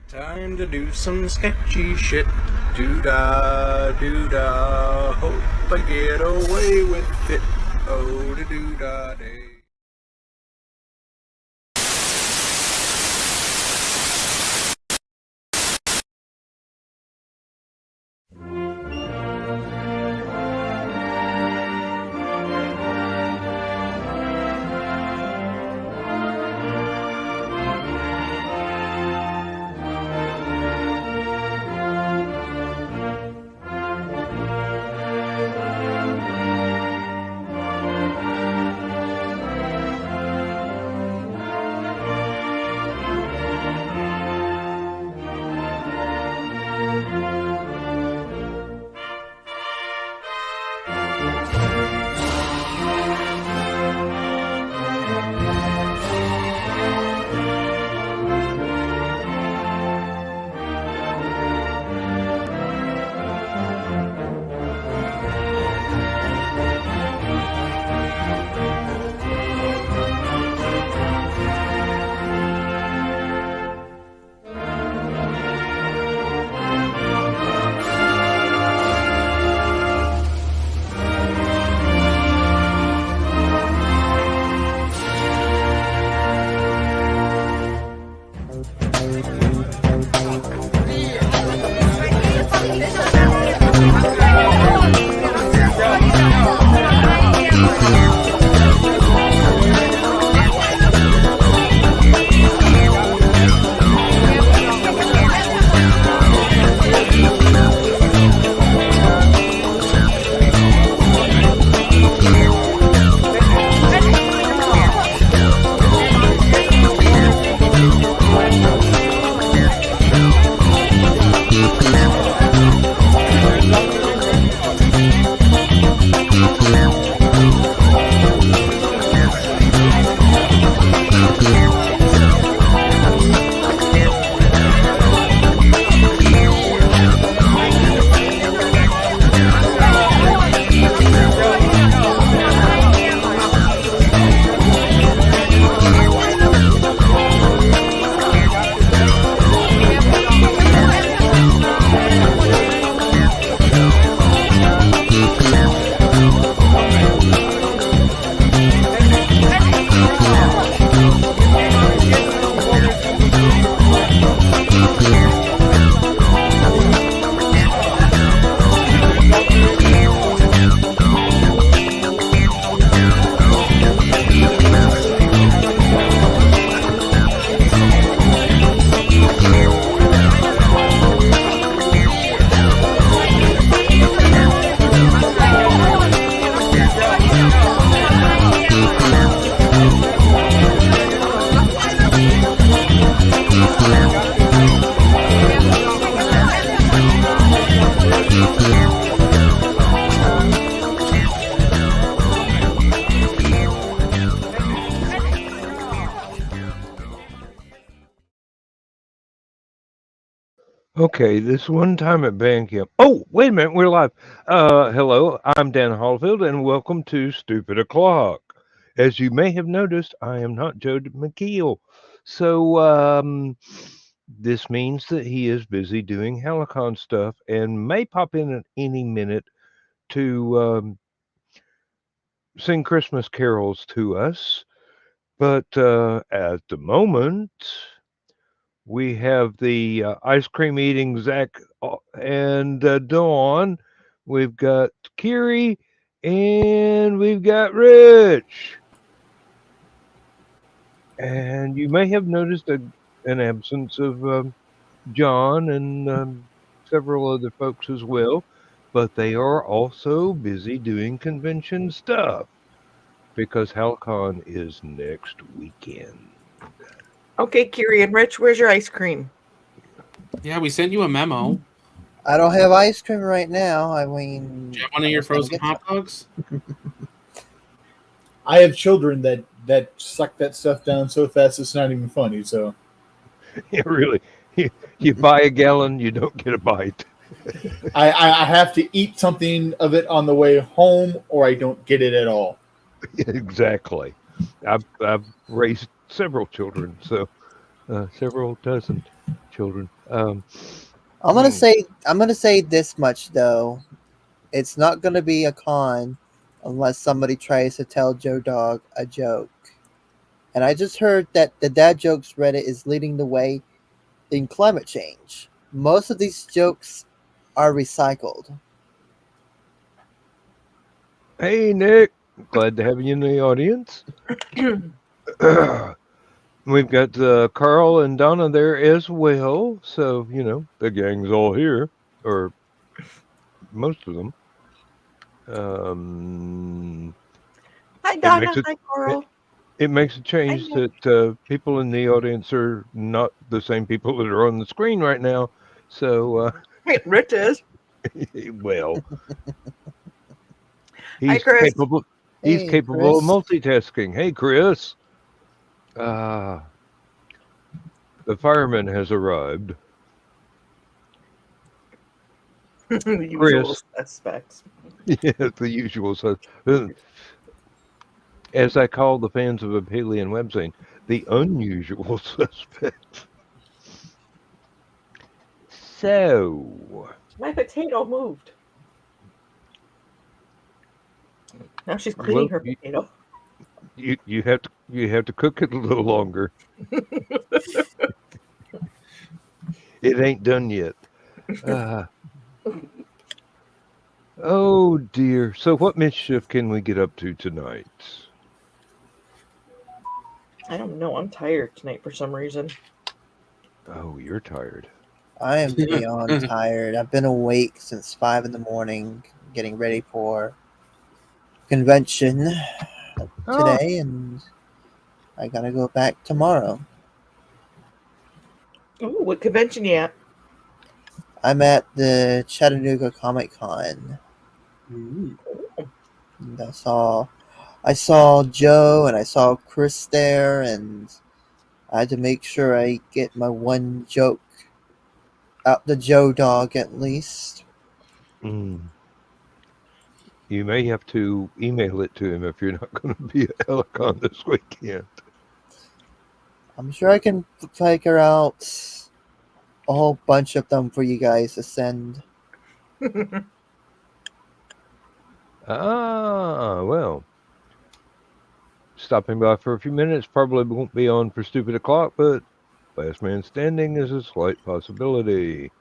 Time to do some sketchy shit. Doo-dah, doo-dah. Hope I get away with it. Oh, da doo-dah day. Okay, this one time at band camp. Oh, wait a minute, we're live. Hello, I'm Dan Hallfield, and welcome to Stupid O'Clock. As you may have noticed, I am not Joe McKeel. So, this means that he is busy doing HallowCon's stuff and may pop in at any minute to sing Christmas carols to us. But at the moment, we have the ice cream eating Zach and Dawn. We've got Kiri and we've got Rich. And you may have noticed an absence of John and several other folks as well, but they are also busy doing convention stuff because HallowCon is next weekend. Okay, Kiri and Rich, where's your ice cream? Yeah, we sent you a memo. I don't have ice cream right now. I mean, Do you have one of your frozen hot dogs? I have children that suck that stuff down so fast it's not even funny. So, Yeah, really, you buy a gallon, you don't get a bite. I have to eat something of it on the way home, or I don't get it at all. Exactly. I've raised several children, so several dozen children. I'm gonna say this much though. It's not gonna be a con unless somebody tries to tell Joe Dog a joke. And I just heard that the Dad Jokes Reddit is leading the way in climate change. Most of these jokes are recycled. Hey, Nick. Glad to have you in the audience. We've got Carl and Donna there as well. So, the gang's all here, or most of them. Hi, Donna. it- Hi, Coral. It makes a change I know. that people in the audience are not the same people that are on the screen right now. So, Hey, Rich is. well, Hi, he's Chris. capable. Hey, He's capable of Chris. multitasking. Hey, Chris. The fireman has arrived. The usual suspects. Yeah, the usual. So, as I call the fans of Abelian webzine, the unusual suspects. So, My potato moved. Now she's cleaning her potato. you have to cook it a little longer. It ain't done yet. Oh dear. So what mischief can we get up to tonight? I don't know. I'm tired tonight for some reason. Oh, you're tired. I am beyond tired. I've been awake since 5 a.m. getting ready for convention today, and I gotta go back tomorrow. Ooh, what convention you at? I'm at the Chattanooga Comic Con. Ooh. And I saw Joe and I saw Chris there, and I had to make sure I get my one joke out the Joe Dog at least. You may have to email it to him if you're not going to be at HallowCon this weekend. I'm sure I can figure out a whole bunch of them for you guys to send. Well. Stopping by for a few minutes probably won't be on for stupid o'clock, but last man standing is a slight possibility.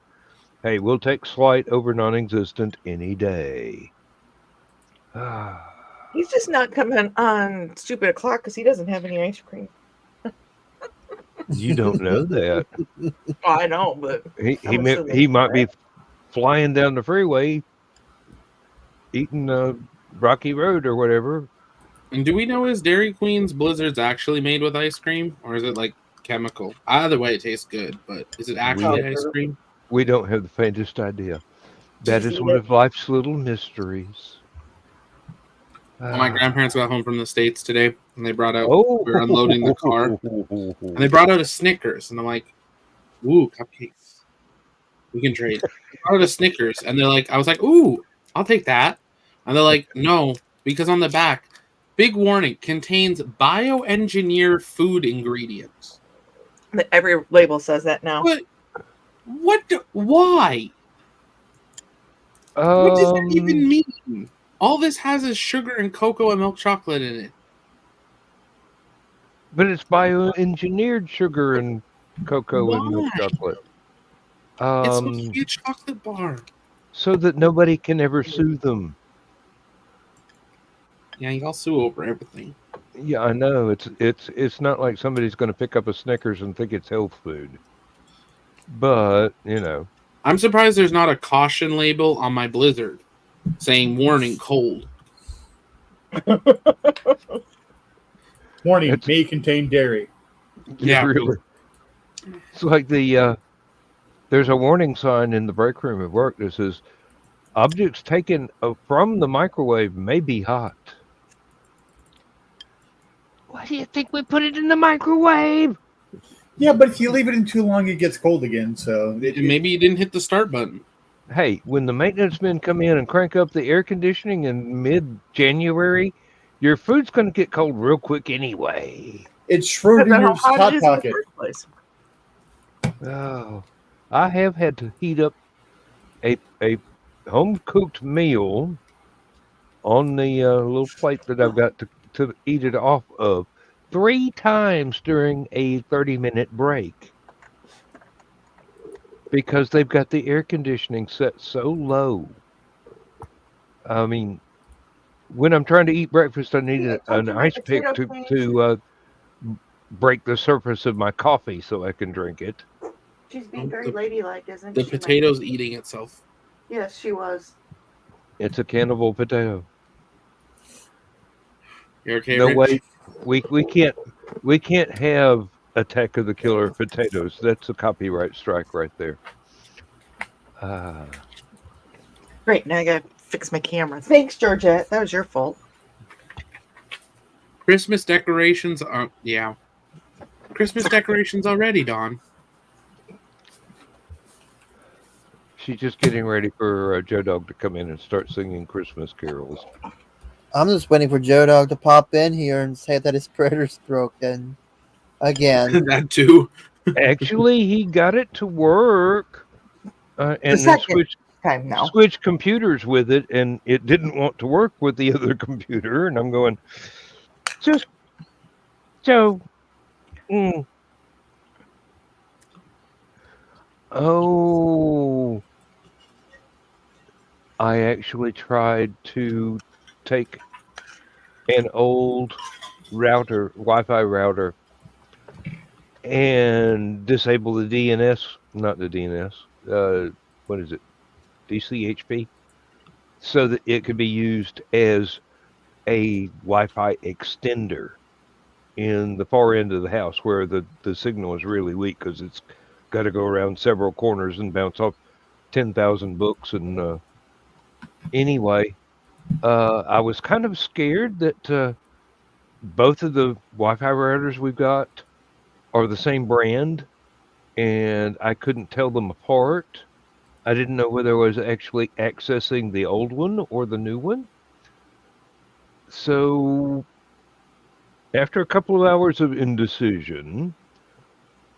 Hey, we'll take slight over non-existent any day. He's just not coming on stupid o'clock because he doesn't have any ice cream. You don't know that. I know, but He might be flying down the freeway, eating Rocky Road or whatever. And do we know is Dairy Queen's Blizzards actually made with ice cream, or is it like chemical? Either way, it tastes good, but is it actually ice cream? We don't have the faintest idea. That is one of life's little mysteries. My grandparents got home from the States today, and they brought out, we were unloading the car, and they brought out a Snickers, and I'm like, ooh, cupcakes. We can trade. They brought out a Snickers, and they're like, I was like, ooh, I'll take that. And they're like, no, because on the back, big warning, contains bioengineered food ingredients. Every label says that now. Why? What does that even mean? All this has is sugar and cocoa and milk chocolate in it. But it's bioengineered sugar and cocoa and milk chocolate. It's supposed to be a chocolate bar. So that nobody can ever sue them. Yeah, y'all sue over everything. Yeah, I know. It's not like somebody's going to pick up a Snickers and think it's health food. But, I'm surprised there's not a caution label on my Blizzard saying warning cold. Warning, may contain dairy. Yeah, really. It's like there's a warning sign in the break room at work that says, objects taken from the microwave may be hot. Why do you think we put it in the microwave? Yeah, but if you leave it in too long, it gets cold again. So maybe you didn't hit the start button. Hey, when the maintenance men come in and crank up the air conditioning in mid-January, your food's going to get cold real quick anyway. It's Schrodinger's Hot Pocket. Oh, I have had to heat up a home cooked meal on the little plate that I've got to eat it off of 3 times during a 30-minute break because they've got the air conditioning set so low. I mean, when I'm trying to eat breakfast, I need See, I told an you my ice pick potato to break the surface of my coffee so I can drink it. She's being very ladylike, isn't The she? potato's eating itself. Yes, she was. It's a cannibal potato. You okay, No Rich? way, we can't have Attack of the Killer potatoes. That's a copyright strike right there. Uh, Great. Now I gotta fix my camera. Thanks, Georgette. That was your fault. Christmas decorations are Christmas decorations already, Dawn. she's just getting ready for Joe Dog to come in and start singing Christmas carols. I'm just waiting for Joe Dog to pop in here and say that his printer's broken again. That too. Actually, he got it to work, The and then second time now. switched computers with it, and it didn't want to work with the other computer. And I'm going, just Joe. Oh, I actually tried to take an old Wi-Fi router, and disable the DNS, not the DNS. What is it? DCHP, so that it could be used as a Wi-Fi extender in the far end of the house where the signal is really weak because it's got to go around several corners and bounce off 10,000 books. And anyway, I was kind of scared that both of the Wi-Fi routers we've got are the same brand, and I couldn't tell them apart. I didn't know whether I was actually accessing the old one or the new one. So after a couple of hours of indecision,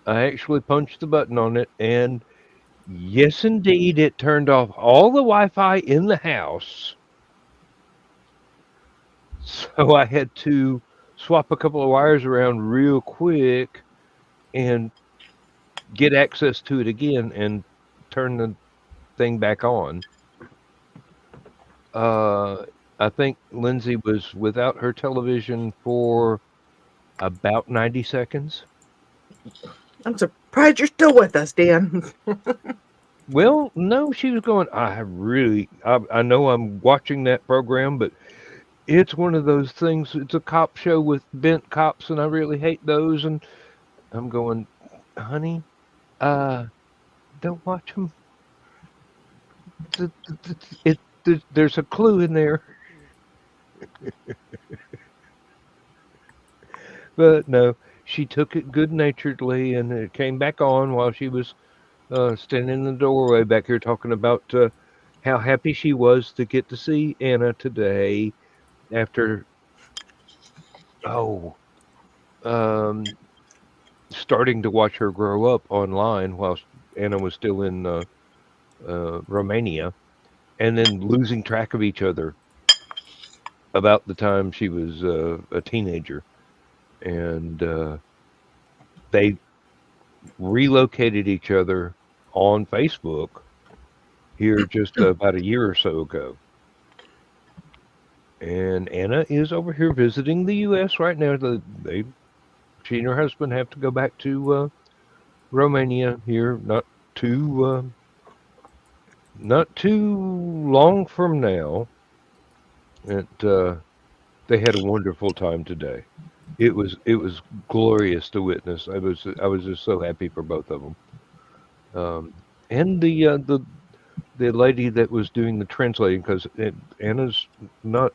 I actually punched the button on it, and yes, indeed, it turned off all the Wi-Fi in the house. So I had to swap a couple of wires around real quick and get access to it again and turn the thing back on. I think Lindsay was without her television for about 90 seconds. I'm surprised you're still with us, Dan. Well, no, she was going, I know I'm watching that program, but it's one of those things. It's a cop show with bent cops, and I really hate those. And I'm going, honey, don't watch them. There's a clue in there. But no, she took it good-naturedly, and it came back on while she was standing in the doorway back here talking about how happy she was to get to see Anna today after starting to watch her grow up online while Anna was still in Romania, and then losing track of each other about the time she was a teenager. And they relocated each other on Facebook here just about a year or so ago. And Anna is over here visiting the U.S. right now. She and her husband have to go back to Romania here not too long from now. And they had a wonderful time today. It was glorious to witness. I was just so happy for both of them. And the lady that was doing the translating, because Anna's not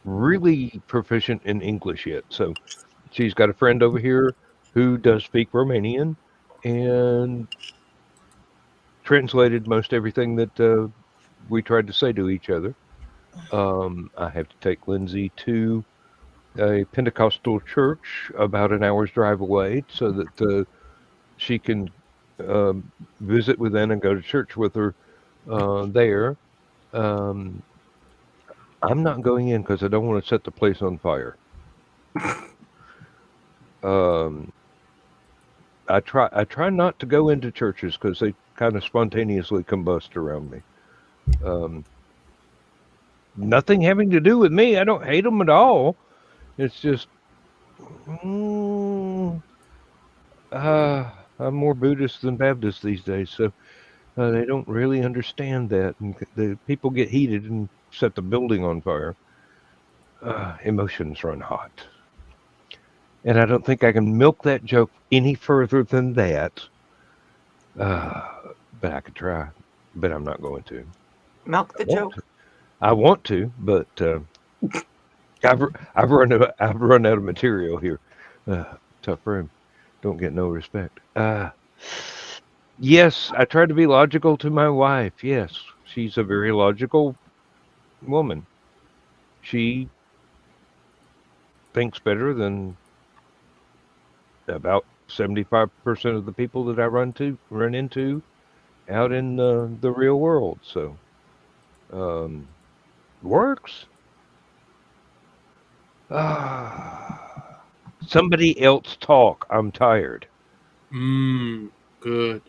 really proficient in English yet, so she's got a friend over here who does speak Romanian and translated most everything that we tried to say to each other. I have to take Lindsay to a Pentecostal church about an hour's drive away so that she can visit with Anna and go to church with her there. I'm not going in because I don't want to set the place on fire. I try not to go into churches because they kind of spontaneously combust around me. Nothing having to do with me. I don't hate them at all. It's just, I'm more Buddhist than Baptist these days, so they don't really understand that. And the people get heated and set the building on fire. Emotions run hot. And I don't think I can milk that joke any further than that. But I could try. But I'm not going to. Milk the joke. I want to, but I've run out of material here. Tough room. Don't get no respect. Yes, I try to be logical to my wife. Yes, she's a very logical woman. She thinks better than about 75% of the people that I run into out in the real world. So, works. Somebody else talk. I'm tired. Good.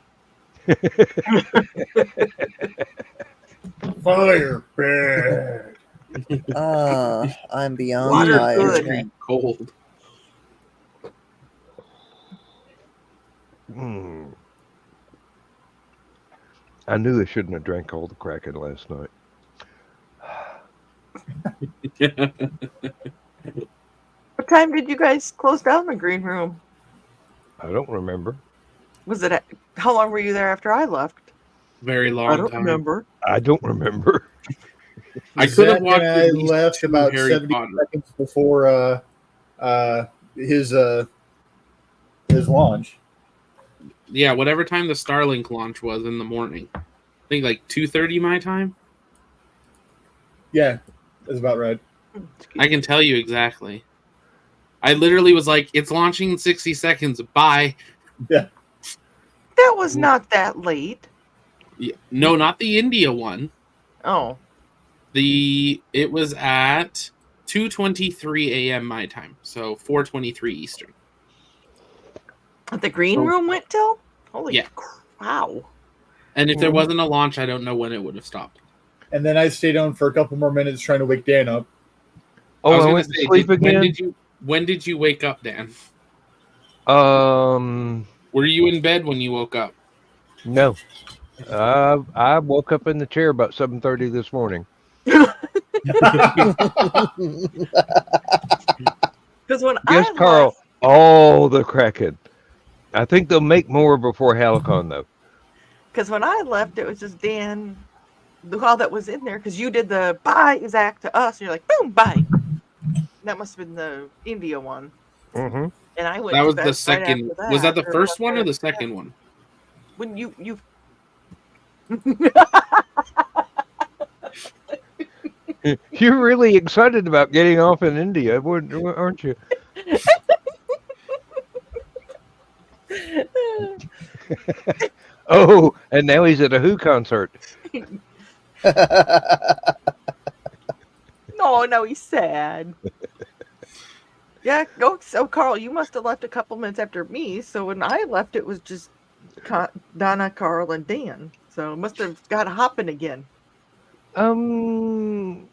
Fire bad. I'm beyond Water tired. good. Cold. I knew I shouldn't have drank all the Kraken last night. What time did you guys close down the green room? I don't remember. Was it? How long were you there after I left? Very long I don't time. remember. I don't remember. I could have Zach watched. and I at least left 2 about Harry 70 Potter. seconds before his launch. Yeah, whatever time the Starlink launch was in the morning. I think like 2:30 my time. Yeah, that's about right. I can tell you exactly. I literally was like, "It's launching in 60 seconds. Bye." That was not that late. Yeah, no, not the India one. Oh, It was at 2:23 a.m. my time, so 4:23 Eastern. the green room went till? Holy Yeah. wow. And if there wasn't a launch, I don't know when it would have stopped. And then I stayed on for a couple more minutes trying to wake Dan up. Oh, I gonna went to sleep again. When did you wake up, Dan? Were you in bed when you woke up? No. I woke up in the chair about 7:30 this morning. Because when Yes, Carl. Oh, the Kraken. I think they'll make more before HallowCon, though. Because when I left, it was just Dan, all that was in there. Because you did the bye, Zach, to us. And you're like, boom, bye. That must have been the India one. Mm-hmm. And I went. That to was bed the right second. after Was that the or first one or after the second one? When you You're really excited about getting off in India, aren't you? Oh, and now he's at a Who concert. No, he's sad. Yeah, go. So, Carl, you must have left a couple minutes after me. So when I left, it was just Donna, Carl, and Dan. So must have got hopping again. I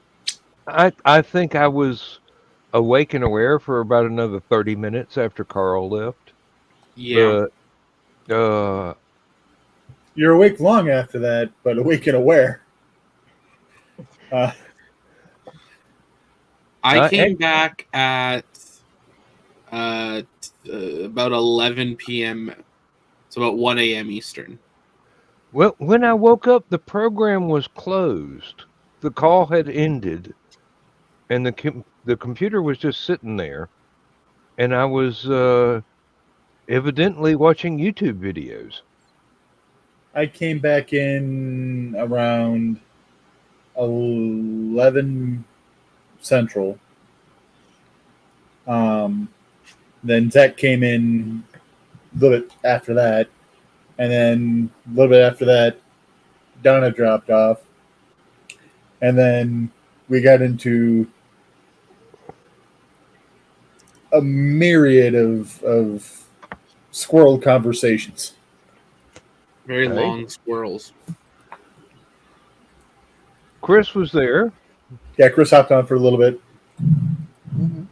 think I was awake and aware for about another 30 minutes after Carl left. Yeah. But, You're awake long after that, but awake and aware. I came back at about 11 p.m. So about 1 a.m. Eastern. Well, when I woke up, the program was closed. The call had ended, and the computer was just sitting there, and I was evidently watching YouTube videos. I came back in around 11 Central. Then Zach came in little bit after that, and then a little bit after that, Donna dropped off, and then we got into a myriad of squirrel conversations. Very Okay. long squirrels. Chris was there. Yeah, Chris hopped on for a little bit. Mhm.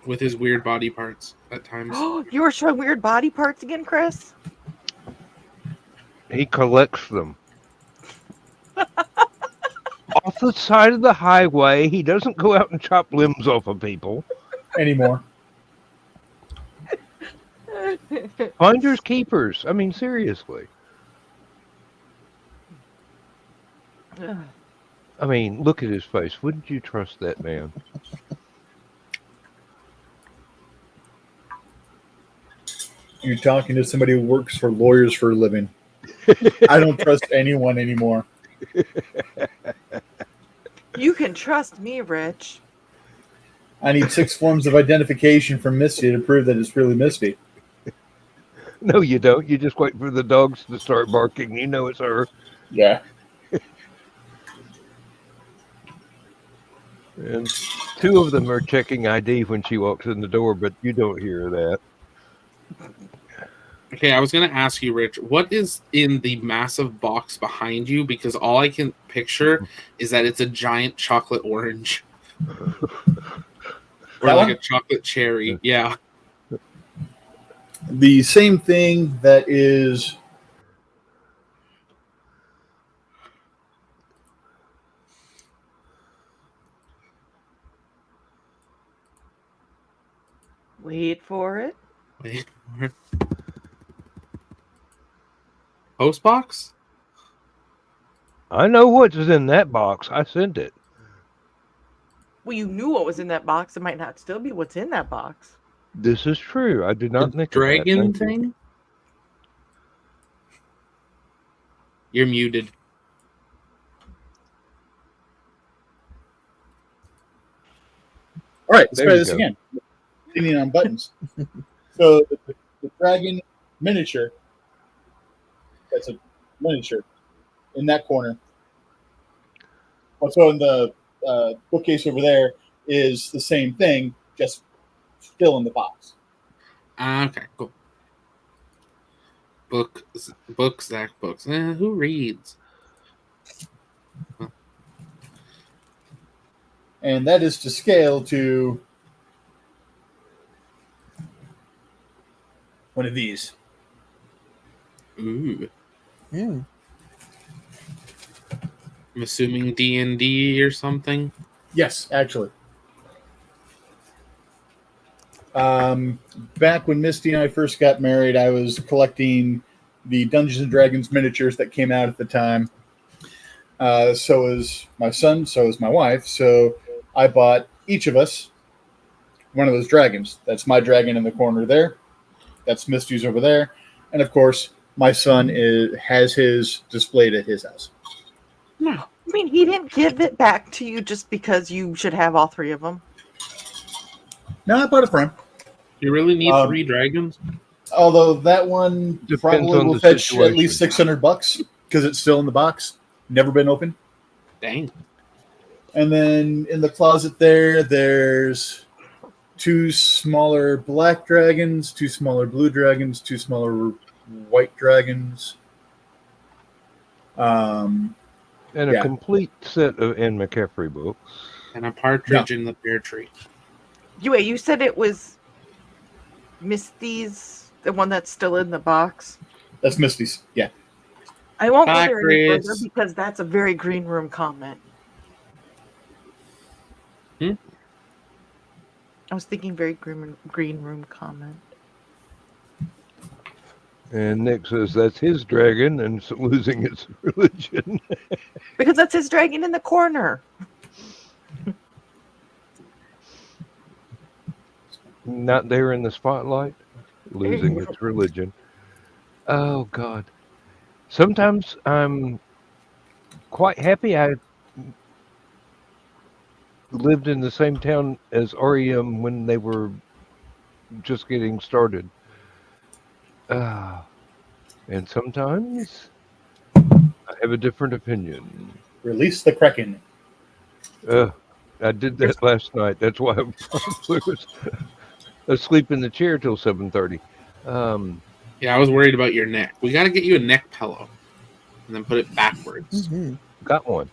With his weird body parts at times. You were showing weird body parts again, Chris? He collects them. Off the side of the highway. He doesn't go out and chop limbs off of people. Anymore. Finders keepers. I mean, seriously. I mean, look at his face. Wouldn't you trust that man? You're talking to somebody who works for lawyers for a living. I don't trust anyone anymore. You can trust me, Rich. I need 6 forms of identification from Misty to prove that it's really Misty. No, you don't. You just wait for the dogs to start barking. You know it's her. Yeah. And 2 of them are checking ID when she walks in the door, but you don't hear that. Okay, I was going to ask you, Rich, what is in the massive box behind you? Because all I can picture is that it's a giant chocolate orange. Or That like one? a chocolate cherry. Yeah. The same thing that is Wait for it. Wait. Post box? I know what's in that box. I sent it. Well, you knew what was in that box. It might not still be what's in that box. This is true. I did not The think of that. dragon Thank you. thing? You're muted. all right. Let's There try you this go. again. Leaning on buttons. So the dragon miniature. That's a miniature in that corner. Also in the bookcase over there is the same thing, just still in the box. Okay, cool. Zach books. Who reads? And that is to scale to one of these. Ooh. Hmm. I'm assuming D&D or something. Yes, actually. Back when Misty and I first got married, I was collecting the Dungeons and Dragons miniatures that came out at the time. So is my son, so is my wife. So I bought each of us one of those dragons. That's my dragon in the corner there. That's Misty's over there. And of course, my son has his displayed at his house. No. I mean, he didn't give it back to you just because you should have all 3 of them. No, I bought it for him. You really need 3 dragons? Although that one Depends probably on will the fetch situation. at least $600 because it's still in the box, never been opened. Dang. And then in the closet there's 2 smaller black dragons, 2 smaller blue dragons, 2 smaller white dragons. And a Yeah. complete set of Anne McCaffrey books. And a partridge in the pear tree. You said it was Misty's, the one that's still in the box. That's Misty's. Yeah. I won't Bye, go there any further Chris. because that's a very green room comment. Hmm? I was thinking very green room comment. And Nick says that's his dragon and it's losing its religion. Because that's his dragon in the corner. Not there in the spotlight, losing its religion. Oh, God. Sometimes I'm quite happy I lived in the same town as REM when they were just getting started. And sometimes I have a different opinion. Release the Kraken. I did that last night. That's why I probably was asleep in the chair till 7:30. Yeah, I was worried about your neck. We got to get you a neck pillow and then put it backwards. Mm-hmm. Got one.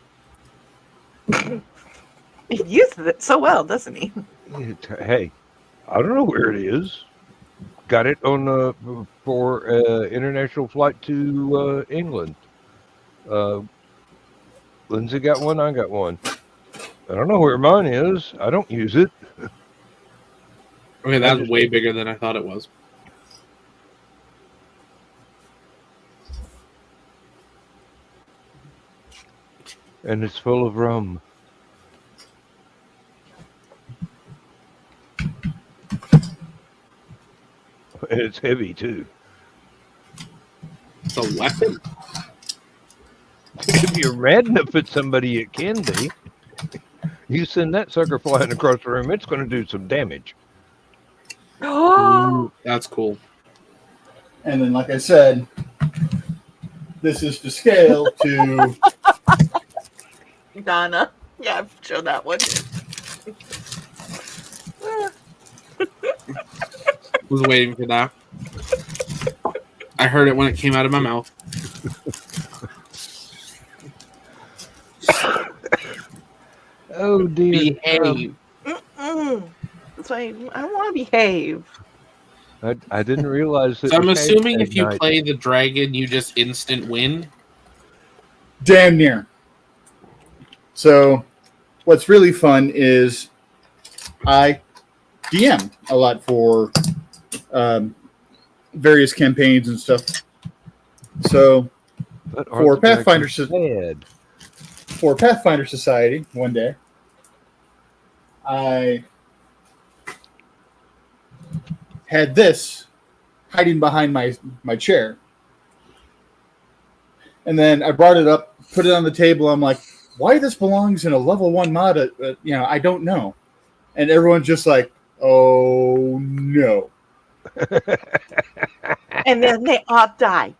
He uses it so well, doesn't he? Hey, I don't know where it is. Got it on for international flight to England. Lindsay got one. I got one. I don't know where mine is. I don't use it. Okay, that's way bigger than I thought it was. And it's full of rum. And it's heavy, too. It's a weapon? If you're mad enough at somebody, it can be. You send that sucker flying across the room, it's going to do some damage. Oh, That's cool. And then, like I said, this is to scale to Donna. Yeah, I've shown that one. Was waiting for that. I heard it when it came out of my mouth. Oh, dear. Behave. That's why I want to behave. I didn't realize that. So I'm it was assuming if hashtag you night. play the dragon, you just instant win. damn near. So, what's really fun is I DM a lot for various campaigns and stuff. So, But for aren't the Pathfinder, dragons bad? for Pathfinder Society, one day, I had this hiding behind my chair. And then I brought it up, put it on the table. I'm like, why this belongs in a level 1 mod? I don't know. And everyone's just like, oh no. And then they all die.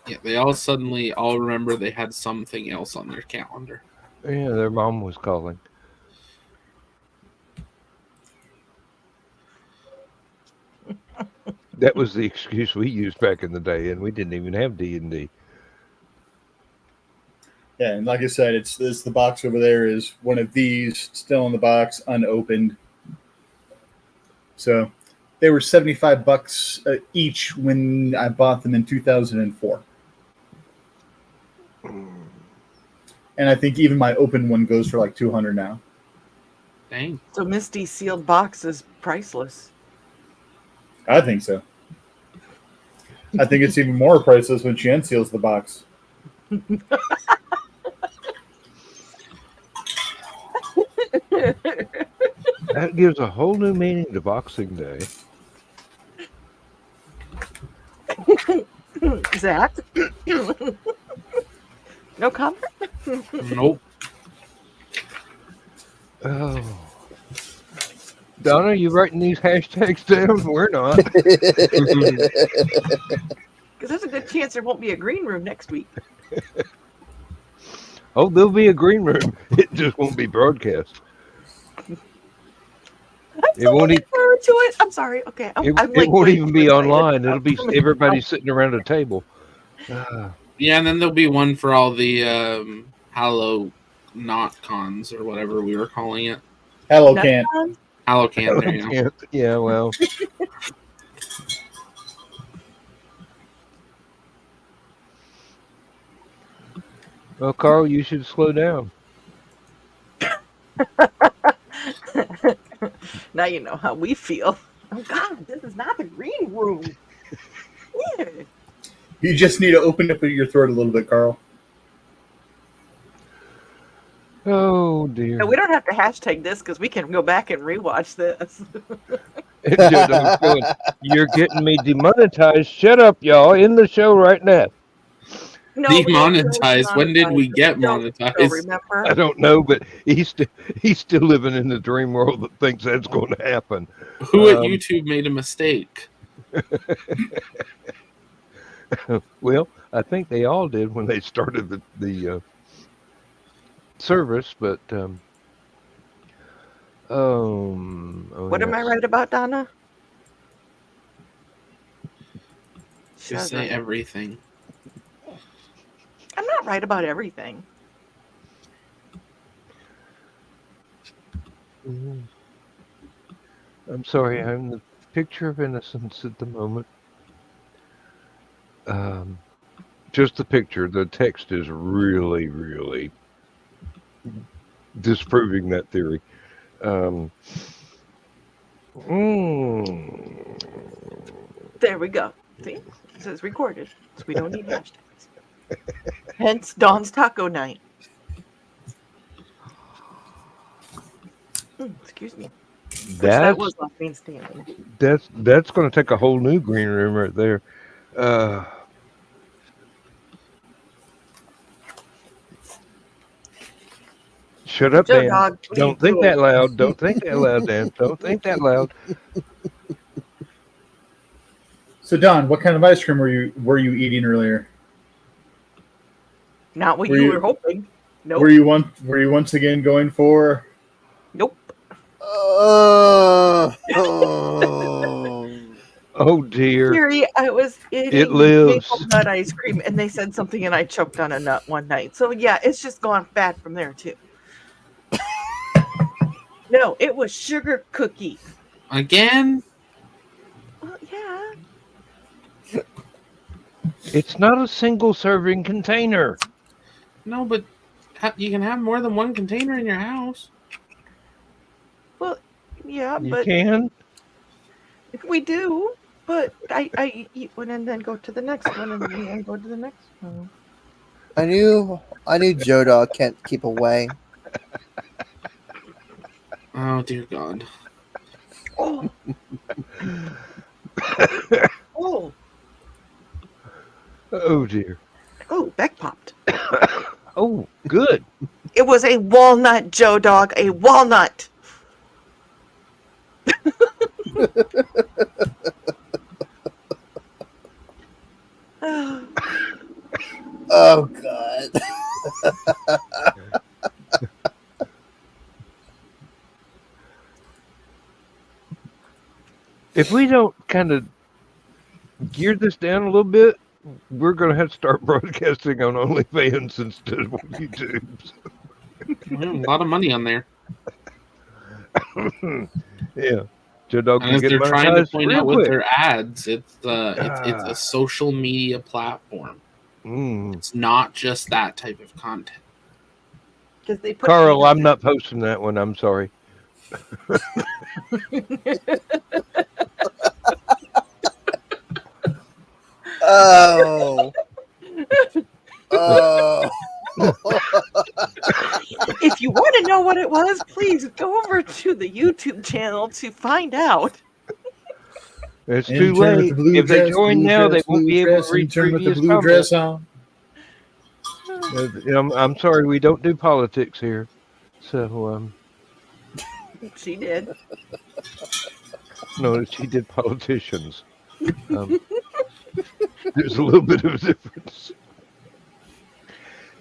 Yeah, they all suddenly all remember they had something else on their calendar. Yeah, their mom was calling. That was the excuse we used back in the day, and we didn't even have D&D. Yeah, and like I said, it's the box over there is one of these still in the box, unopened. So they were $75 each when I bought them in 2004. And I think even my open one goes for like $200 now. Dang. So Misty's sealed box is priceless. I think so. I think it's even more priceless when she unseals the box. That gives a whole new meaning to Boxing Day. Zach? No comment? Nope. Oh. Donna, you writing these hashtags down? We're not. Because there's a good chance there won't be a green room next week. Oh, there'll be a green room. It just won't be broadcast. I'm so looking forward to it. I'm sorry. Okay. It won't even be online. It'll be everybody sitting around a table. Yeah, and then there'll be one for all the HallowCon's or whatever we were calling it. HallowCon's. HallowCon, there you go. Yeah, well. Well, Carl, you should slow down. Now you know how we feel. Oh God, this is not the green room. Yeah. You just need to open up your throat a little bit, Carl. Oh, dear. No, we don't have to hashtag this because we can go back and rewatch this. You're getting me demonetized. Shut up, y'all. In the show right now. No, we don't Demonetized. When did we get Don't monetized? remember? I don't know, but he's still living in the dream world that thinks that's going to happen. Who at YouTube made a mistake? Well, I think they all did when they started the service, but What am I right about, Donna? Just say everything. I'm not right about everything. I'm sorry, I'm the picture of innocence at the moment. Just the picture. The text is really, really disproving that theory. There we go. See? It says recorded, so we don't need hashtags. Hence Dawn's Taco Night. Excuse me. That was off being standing. That's going to take a whole new green room right there. Shut up, Dan. Dog, don't think that loud. Don't think that loud, Dan. Don't think that loud. So, Don, what kind of ice cream were you eating earlier? Not what you were hoping. Nope. Were you once again going for? Nope. Oh dear. Gary, I was eating maple nut ice cream, and they said something, and I choked on a nut one night. So yeah, it's just gone bad from there too. No, it was sugar cookie. Again? Well, yeah. It's not a single serving container. No, but you can have more than one container in your house. Well, yeah, you but can. We do, but I eat one and then go to the next one and then go to the next one. I knew Joe Dog can't keep away. Oh dear God. Oh. Oh. Oh dear. Oh, back popped. Oh, good. It was a walnut, Joe Dog, a walnut. Oh God. If we don't kind of gear this down a little bit, we're going to have to start broadcasting on OnlyFans instead of on YouTube. A lot of money on there. Yeah. Joe Dog and as they're trying to point out with their ads, it's a social media platform. It's not just that type of content. Carl, I'm not posting that one. I'm sorry. Oh. Oh. If you want to know what it was, please go over to the YouTube channel to find out. It's too late. If they join now, they won't be able to read previous comments. I'm sorry, we don't do politics here. So, she did. No, she did politicians. There's a little bit of a difference.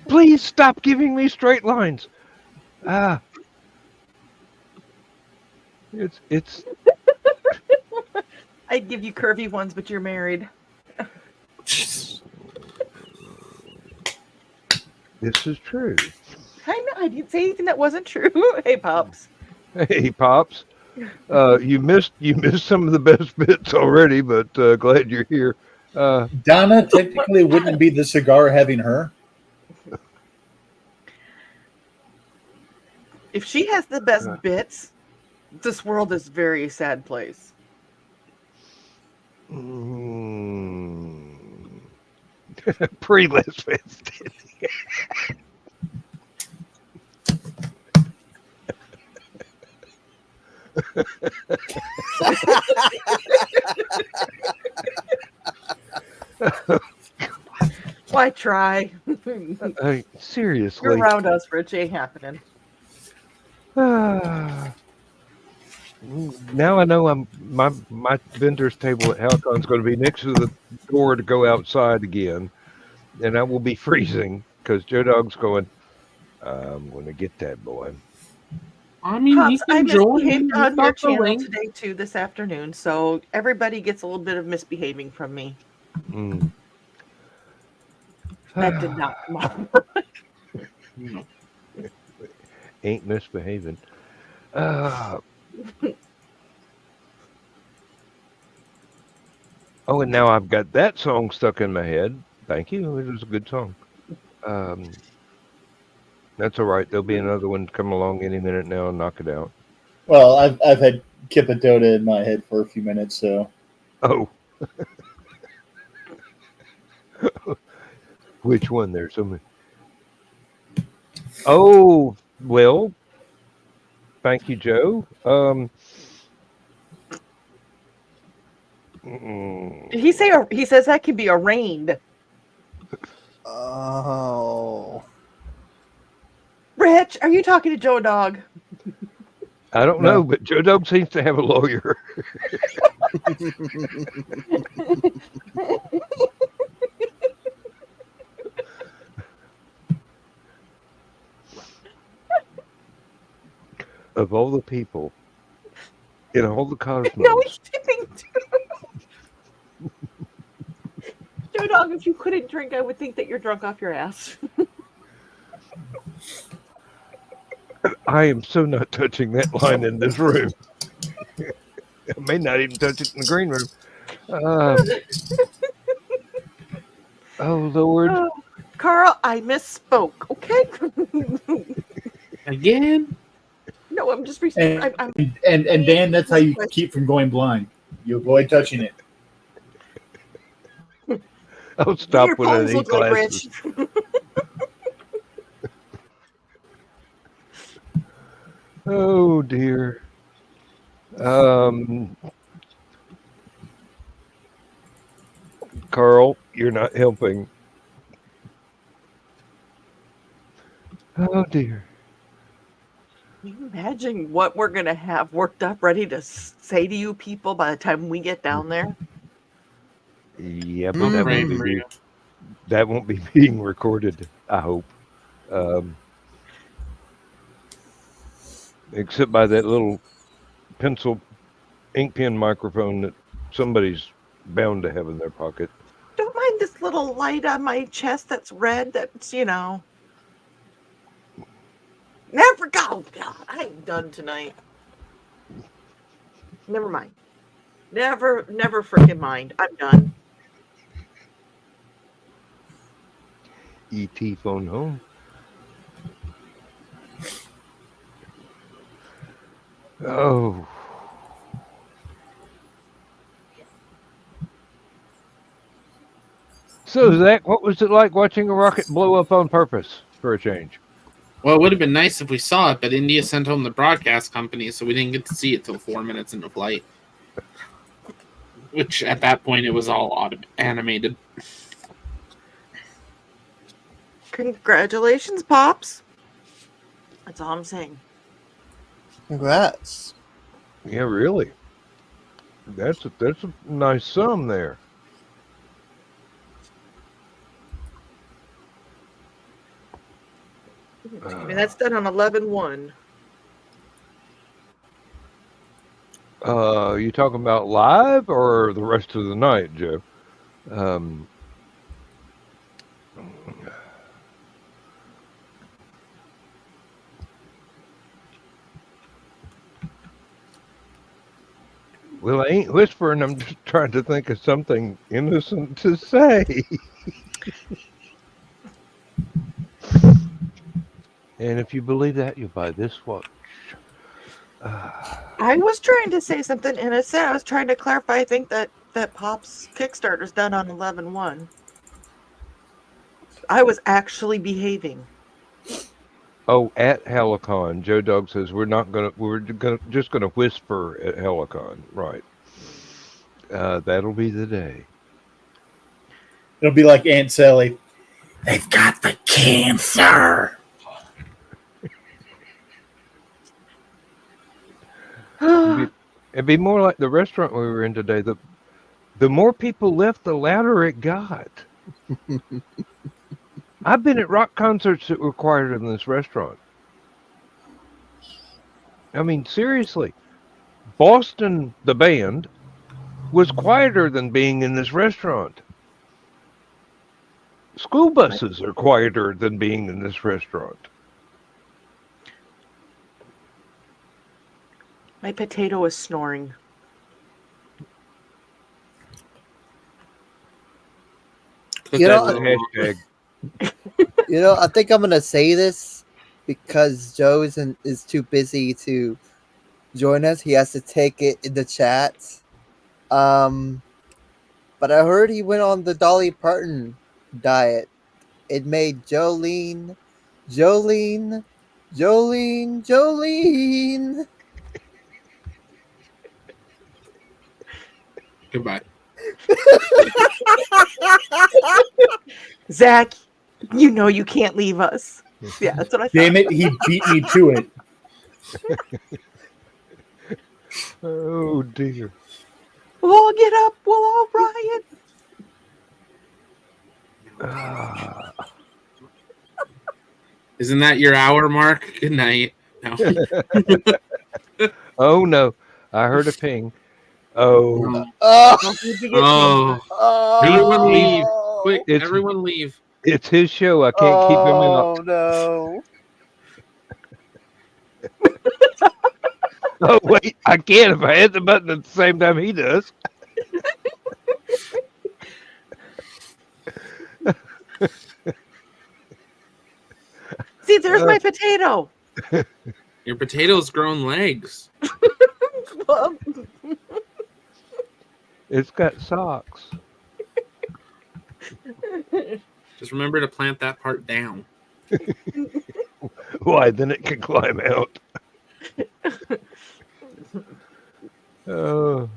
Please stop giving me straight lines. It's. I'd give you curvy ones, but you're married. This is true. I know. I didn't say anything that wasn't true. Hey, Pops. Hey, Pops. You missed some of the best bits already, but glad you're here. Donna technically wouldn't be the cigar having her. If she has the best bits, this world is a very sad place. Pre-list fest. I try. Seriously. You're around us, Rich. Ain't happening. Now I know my vendor's table at HallowCon's going to be next to the door to go outside again, and I will be freezing because Joe Dog's going. I'm going to get that boy. I mean, he Pops, I can join. misbehaved He's on your got the channel link. today too this afternoon, so everybody gets a little bit of misbehaving from me. Mm. That did not come out. No. Ain't misbehaving. Oh, and now I've got that song stuck in my head. Thank you. It was a good song. That's all right. There'll be another one come along any minute now and knock it out. Well, I've had Kippadota in my head for a few minutes, so. Oh. Which one? There's so many. Oh, well, thank you, Joe. Did he say? He says that can be arraigned. Oh. Rich, are you talking to Joe Dog? I don't know, but Joe Dog seems to have a lawyer. Of all the people in all the cosmos. No, he's tipping too. Joe Dog, if you couldn't drink, I would think that you're drunk off your ass. I am so not touching that line in this room. I may not even touch it in the green room. Oh, Lord. Carl, I misspoke, okay? Again? No, I'm just... And Dan, that's how you keep from going blind. You avoid touching it. I'll stop your when I palms need look like glasses. Rich. Oh, dear. Carl, you're not helping. Oh, dear. Can you imagine what we're going to have worked up, ready to say to you people by the time we get down there? Yeah, but that won't be being recorded, I hope. Except by that little pencil ink pen microphone that somebody's bound to have in their pocket. Don't mind this little light on my chest that's red. That's, Never go. God, I'm done tonight. Never mind. Never freaking mind. I'm done. E.T. phone home. Oh. So, Zach, what was it like watching a rocket blow up on purpose for a change? Well, it would have been nice if we saw it, but India sent home the broadcast company, so we didn't get to see it till 4 minutes into flight. Which, at that point, it was all animated. Congratulations, Pops. That's all I'm saying. Congrats. Yeah, really. That's a nice sum there. And that's done on 11/1. You talking about live or the rest of the night, Joe? Well, I ain't whispering. I'm just trying to think of something innocent to say. And if you believe that, you'll buy this watch. I was trying to say something innocent. I was trying to clarify. I think that Pop's Kickstarter's done on 11/1. I was actually behaving. Oh, at HallowCon, Joe Dog says we're just gonna whisper at HallowCon, right? That'll be the day. It'll be like Aunt Sally. They've got the cancer. It'd be more like the restaurant we were in today. The more people left, the louder it got. I've been at rock concerts that were quieter than this restaurant. I mean, seriously. Boston, the band, was quieter than being in this restaurant. School buses are quieter than being in this restaurant. My potato is snoring. You know, Hashtag. I think I'm gonna say this because Joe is too busy to join us. He has to take it in the chat. But I heard he went on the Dolly Parton diet. It made Jolene. Goodbye. Zach, you know you can't leave us. Yeah, that's what I thought. Damn it, he beat me to it. Oh, dear. We'll all get up. We'll all riot. Isn't that your hour, Mark? Good night. No. Oh, no. I heard a ping. Oh. Oh. Everyone leave. Quick, It's- everyone leave. It's his show. I can't keep him out. Oh no! Oh, wait. I can if I hit the button at the same time he does. See, there's my potato. Your potato's grown legs. Well, It's got socks. Just remember to plant that part down. Why? Then it can climb out. Oh,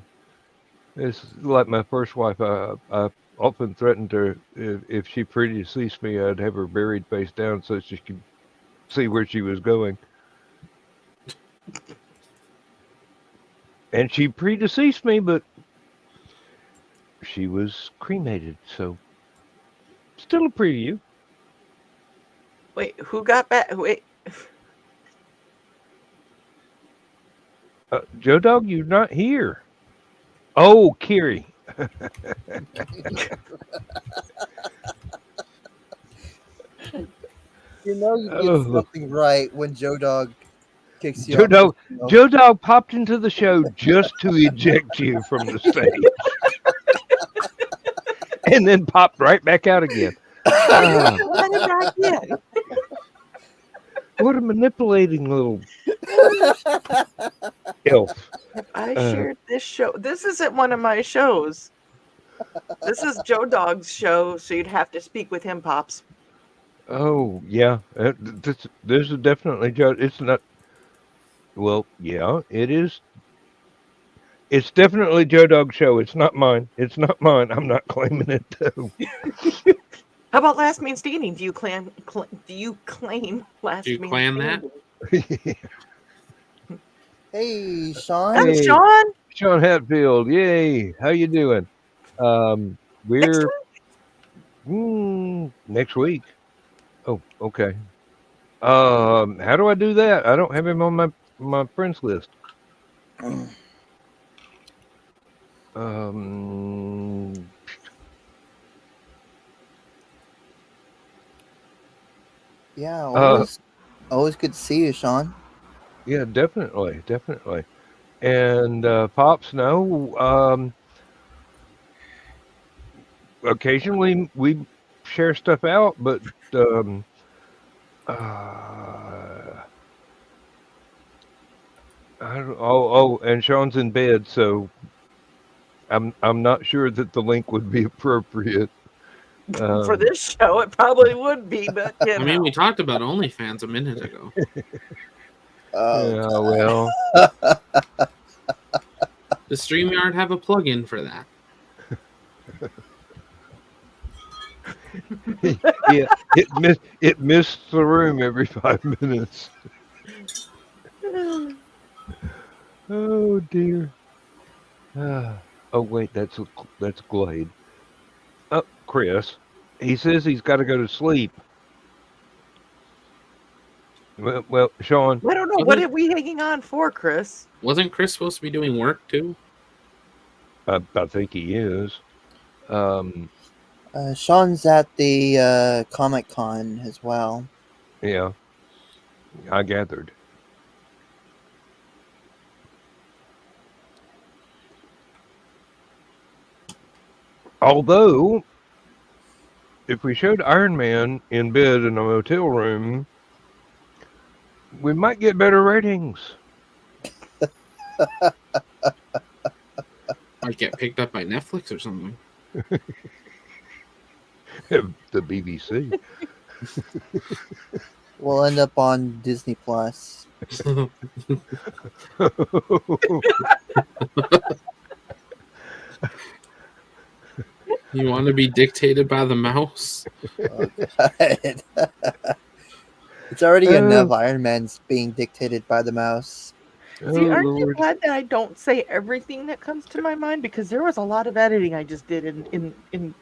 it's like my first wife. I often threatened her if she predeceased me, I'd have her buried face down so she could see where she was going. And she predeceased me, but she was cremated, so still a preview. wait, who got back? Wait, Joe Dog, you're not here. Oh, Kiri. You know you did Oh. something right when Joe Dog kicks you. Joe off Dog, the show. Joe Dog popped into the show just to eject you from the stage. And then popped right back out again. Ah, let it back in. what a manipulating little elf. I shared this show. This isn't one of my shows. This is Joe Dog's show, so you'd have to speak with him, Pops. Oh, yeah. This is definitely Joe. It's not. Well, yeah, it is. It's definitely Joe Dog's show. It's not mine. It's not mine. I'm not claiming it, though. How about Last Man Standing? Do you claim Last Do you Man clan that? Standing? Hey, Sean. That's Hey. Sean. Sean Hatfield, yay! How you doing? We're next week. Oh, okay. How do I do that? I don't have him on my friends list. Yeah, always good to see you, Sean. Yeah, definitely. And Pops, no. Occasionally we share stuff out, but I don't, and Sean's in bed, so I'm not sure that the link would be appropriate. For this show, it probably would be, but you know. I mean, we talked about OnlyFans a minute ago. Yeah, well, Does StreamYard have a plugin for that? Yeah, it missed the room every 5 minutes. Oh dear. Oh wait, that's Glade. Oh, Chris. He says he's got to go to sleep. Well, Sean. I don't know. What are we hanging on for, Chris? Wasn't Chris supposed to be doing work too? I think he is. Sean's at the Comic-Con as well. Yeah, I gathered. Although, if we showed Iron Man in bed in a motel room, we might get better ratings. Might get picked up by Netflix or something. The BBC. We'll end up on Disney Plus. You want to be dictated by the mouse? Oh, God. It's already enough Iron Man's being dictated by the mouse. See, aren't you glad that I don't say everything that comes to my mind? Because there was a lot of editing I just did in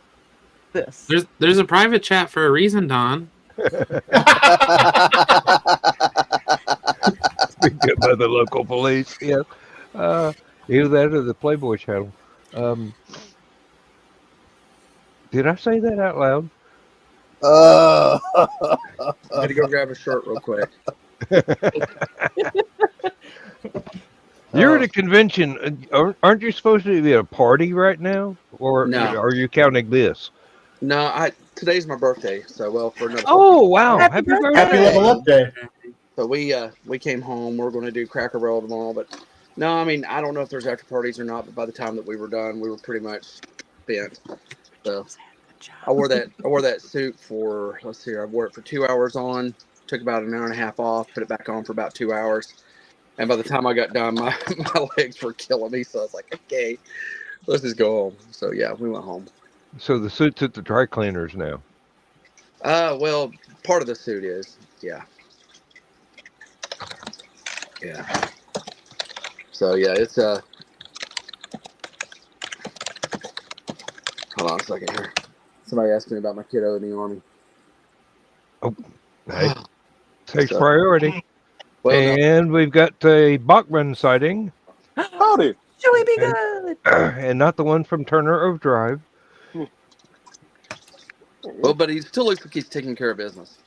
this. There's a private chat for a reason, Don. Picked up by the local police. Yeah. Either that or the Playboy channel. Did I say that out loud? I had to go grab a shirt real quick. You're at a convention. Aren't you supposed to be at a party right now? Or No. are you counting this? No, today's my birthday, so for another. Oh, wow. Happy birthday. Happy level up day. So we came home. We're going to do Cracker Barrel tomorrow, but no, I mean I don't know if there's after parties or not. But by the time that we were done, we were pretty much spent. So I wore that suit for I wore it for 2 hours on. Took about an hour and a half off. Put it back on for about 2 hours. And by the time I got done, my legs were killing me. So I was like, okay, let's just go home. So yeah, we went home. So the suit's at the dry cleaners now. Well, part of the suit is, yeah. So yeah, it's hold on a second here. Somebody asked me about my kiddo in the army. Oh, hey, takes priority. Well, And we've got a Bachman sighting. Howdy. Should we be good? And not the one from Turner Overdrive. well, but he still looks like he's taking care of business.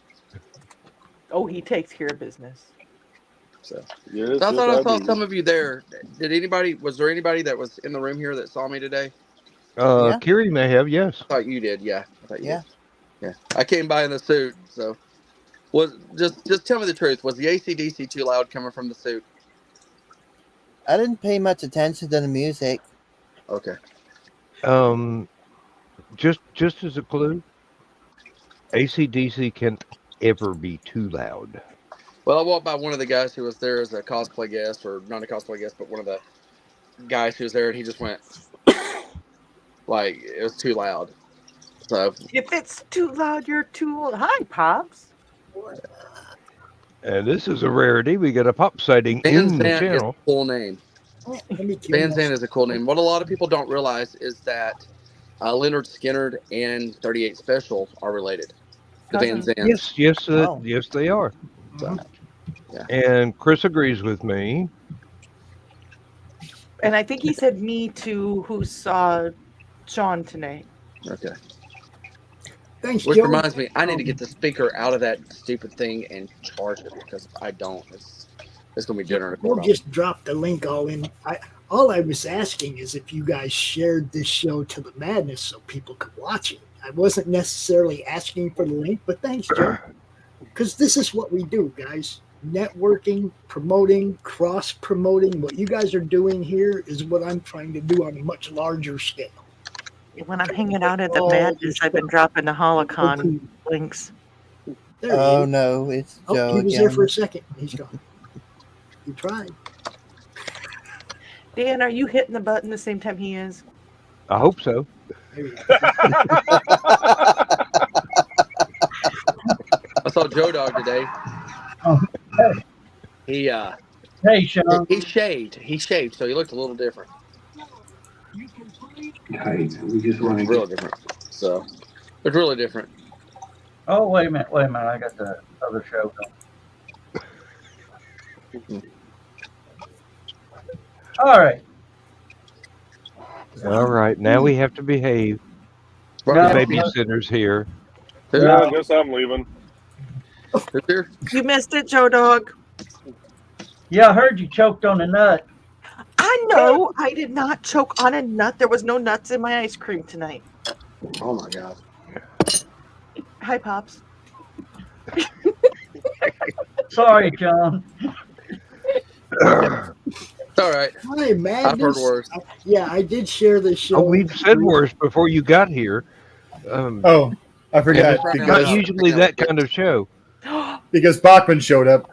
Oh, he takes care of business. So, Yes, I thought I saw do. some of you there. Was there anybody that was in the room here that saw me today? Yeah. Kiri may have, yes. I thought you did, yeah. I thought you Yeah. did. Yeah. I came by in the suit, so just tell me the truth. Was the AC/DC too loud coming from the suit? I didn't pay much attention to the music. Okay. Just as a clue, AC/DC can't ever be too loud. Well, I walked by one of the guys who was there as a cosplay guest, or not a cosplay guest, but one of the guys who was there, and he just went like it was too loud. So If it's too loud, you're too old. Hi, Pops. And this is a rarity. We got a pop sighting in the Van Zandt is a channel. cool name. Van Zandt is a cool name. What a lot of people don't realize is that Leonard Skinner and 38 Special are related. The Van Zandts. Yes, they are. So, yeah. And Chris agrees with me. And I think he said me too, who saw Sean tonight. Okay. Thanks, Which Joe. reminds me, I need to get the speaker out of that stupid thing and charge it, because if I don't, it's going to be dinner. We'll just drop the link all in. All I was asking is if you guys shared this show to the madness so people could watch it. I wasn't necessarily asking for the link, but thanks, Joe. Because this is what we do, guys. Networking, promoting, cross-promoting. What you guys are doing here is what I'm trying to do on a much larger scale. When I'm hanging out at the madness, I've been dropping the HallowCon links. There he Oh is. no, it's Joe Oh, he was again. there for a second. He's gone. He tried. Dan, are you hitting the button the same time he is? I hope so. There you go. saw Joe Dog today. Oh, He hey, Sean. he shaved. He shaved, so he looked a little different. Hey, we just want to Real different. So it's really different. Oh, wait a minute. I got the other show going. All right. All right. Now we have to behave. The babysitter's here. Yeah, I guess I'm leaving. You missed it, Joe Dog. Yeah, I heard you choked on a nut. I know. I did not choke on a nut. There was no nuts in my ice cream tonight. Oh my god. Hi, Pops. Sorry, John. It's all right. Hi, Madness. I've heard worse. Yeah, I did share this show. Oh, we've said worse before you got here. Oh, I forgot. It's not usually that kind of show. Because Bachman showed up.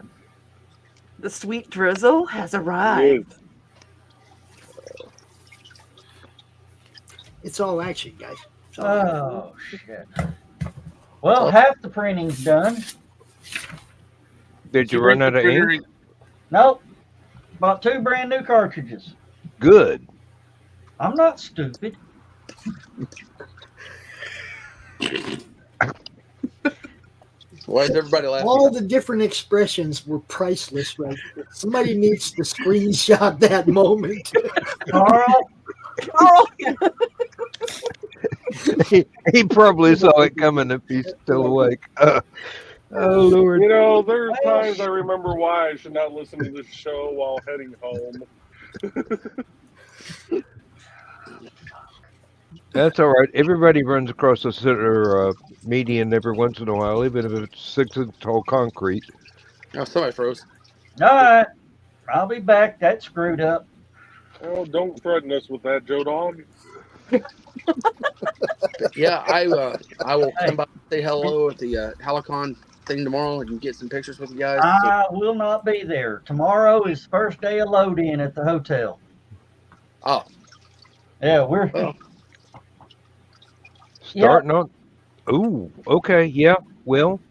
The sweet drizzle has arrived. It's all action, guys. It's all Oh, shit. Well, half the printing's done. Did you run out of ink? Nope. Bought 2 brand new cartridges. Good. I'm not stupid. Why is everybody laughing? All the different expressions were priceless, right? Somebody needs to screenshot that moment. Carl? Oh, he probably saw it coming if he's still awake. Oh, Lord. You know, there's times I remember why I should not listen to this show while heading home. That's all right. Everybody runs across the center median every once in a while, even if it's 6 inch tall concrete. Oh, somebody froze. All right. I'll be back. That's screwed up. Oh, don't threaten us with that, Joe Dog. Yeah, I will come by and say hello at the HallowCon thing tomorrow and get some pictures with you guys. I will not be there. Tomorrow is first day of load in at the hotel. Oh. Yeah, we're Starting on. Ooh, okay. Yeah. Well,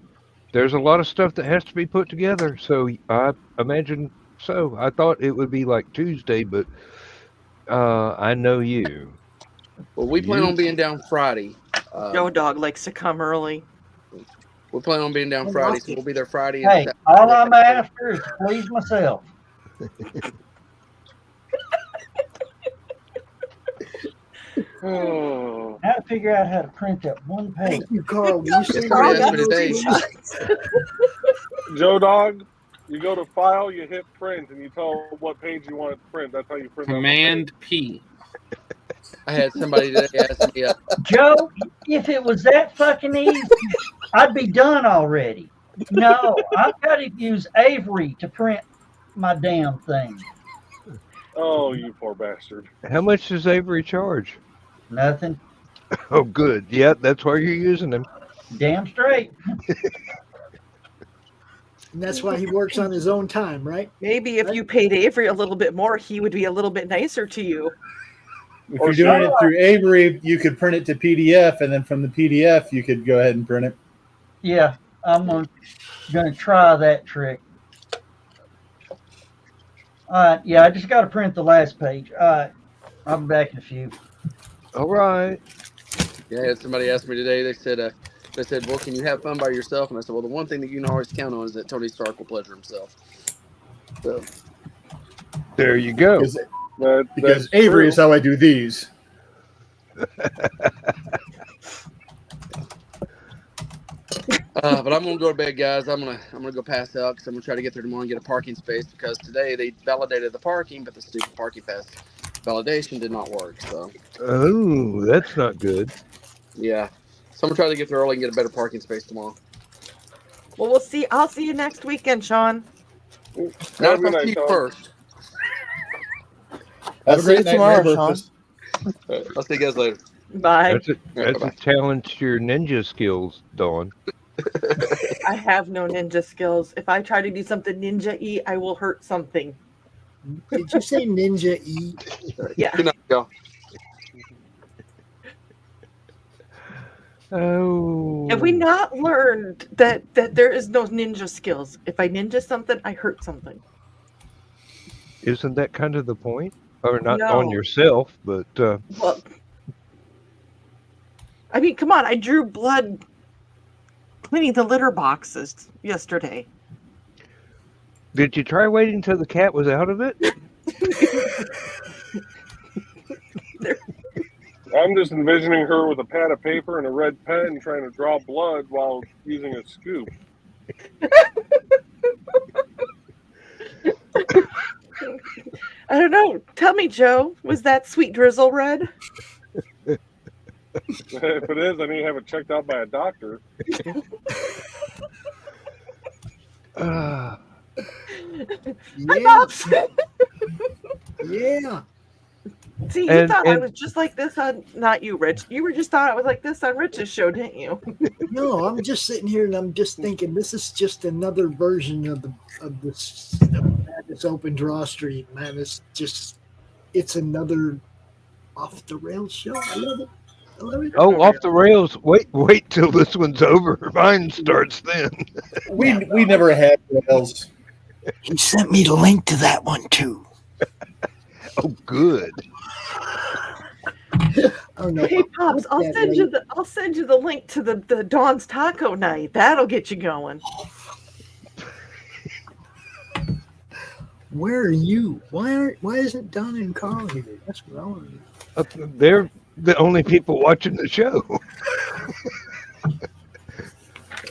there's a lot of stuff that has to be put together. So I imagine so. I thought it would be like Tuesday, but I know you. Well, we plan on being down Friday. Joe Dog likes to come early. We plan on being down Friday, so we'll be there Friday. Hey, all I'm after is to please myself. Oh. I have to figure out how to print that one page. Thank you, Carl. You see Somebody asked me today. Joe Dog, you go to File, you hit Print, and you tell what page you want it to print. That's how you print. Command P. I had somebody today ask me. Joe, if it was that fucking easy, I'd be done already. No, I've got to use Avery to print my damn thing. Oh, you poor bastard. How much does Avery charge? Nothing. Oh, good. Yeah, that's why you're using him. Damn straight. And that's why he works on his own time, right? Maybe if you paid Avery a little bit more, he would be a little bit nicer to you. If you're doing it through Avery, you could print it to PDF, and then from the PDF, you could go ahead and print it. Yeah, I'm gonna try that trick. All right, yeah, I just got to print the last page. All right, I'll be back in a few. All right. Yeah, I had somebody asked me today. They said, well, can you have fun by yourself? And I said, well, the one thing that you can always count on is that Tony Stark will pleasure himself. So there you go. Because Avery is how I do these. But I'm gonna go to bed, guys. I'm gonna go pass out because I'm gonna try to get there tomorrow and get a parking space because today they validated the parking, but the stupid parking pass validation did not work. So. Oh, that's not good. Yeah. So I'm gonna try to get there early and get a better parking space tomorrow. Well, we'll see. I'll see you next weekend, Sean. Not if I see you first. I'll see you tomorrow, Sean. I'll see you guys later. Bye. That's a challenge to your ninja skills, Dawn. I have no ninja skills. If I try to do something ninja-y, I will hurt something. Did you say ninja E? Yeah. Good night, y'all. Oh. Have we not learned that there is no ninja skills? If I ninja something, I hurt something. Isn't that kind of the point? Or not on No. yourself, but Well, I mean, come on. I drew blood cleaning the litter boxes yesterday. did you try waiting till the cat was out of it? I'm just envisioning her with a pad of paper and a red pen trying to draw blood while using a scoop. I don't know. Tell me, Joe, was that sweet drizzle red? If it is, I need to have it checked out by a doctor. Yeah. Yeah. See, you And- thought I and- was just like this on, not you, Rich. You were just thought I was like this on Rich's show, didn't you? No, I'm just sitting here and I'm just thinking this is just another version of this open draw stream, man. It's another off the rails show. I love it. I love it. Oh, off the rails. Wait till this one's over. Mine starts then. We never had rails. He sent me the link to that one too. Oh, good. Oh no. Hey, Pops, I'll send you the link to the Dawn's Taco Night. That'll get you going. Where are you? Why isn't Don and Carl here? That's what I want to know. They're the only people watching the show.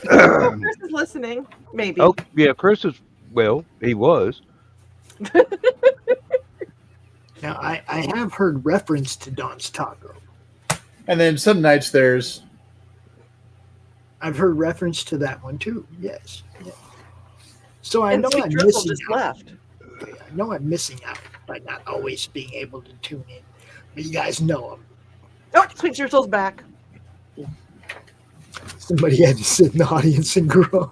Chris is listening, maybe. Oh, yeah, Chris is, well, he was. Now I have heard reference to Don's Taco. And then some nights there's I've heard reference to that one too. Yes. Yeah. So I And know Sweet I'm Drizzle missing just out. left. Okay, I know I'm missing out by not always being able to tune in. But you guys know I'm. Oh, Sweet Drizzle's back. Somebody had to sit in the audience and groan.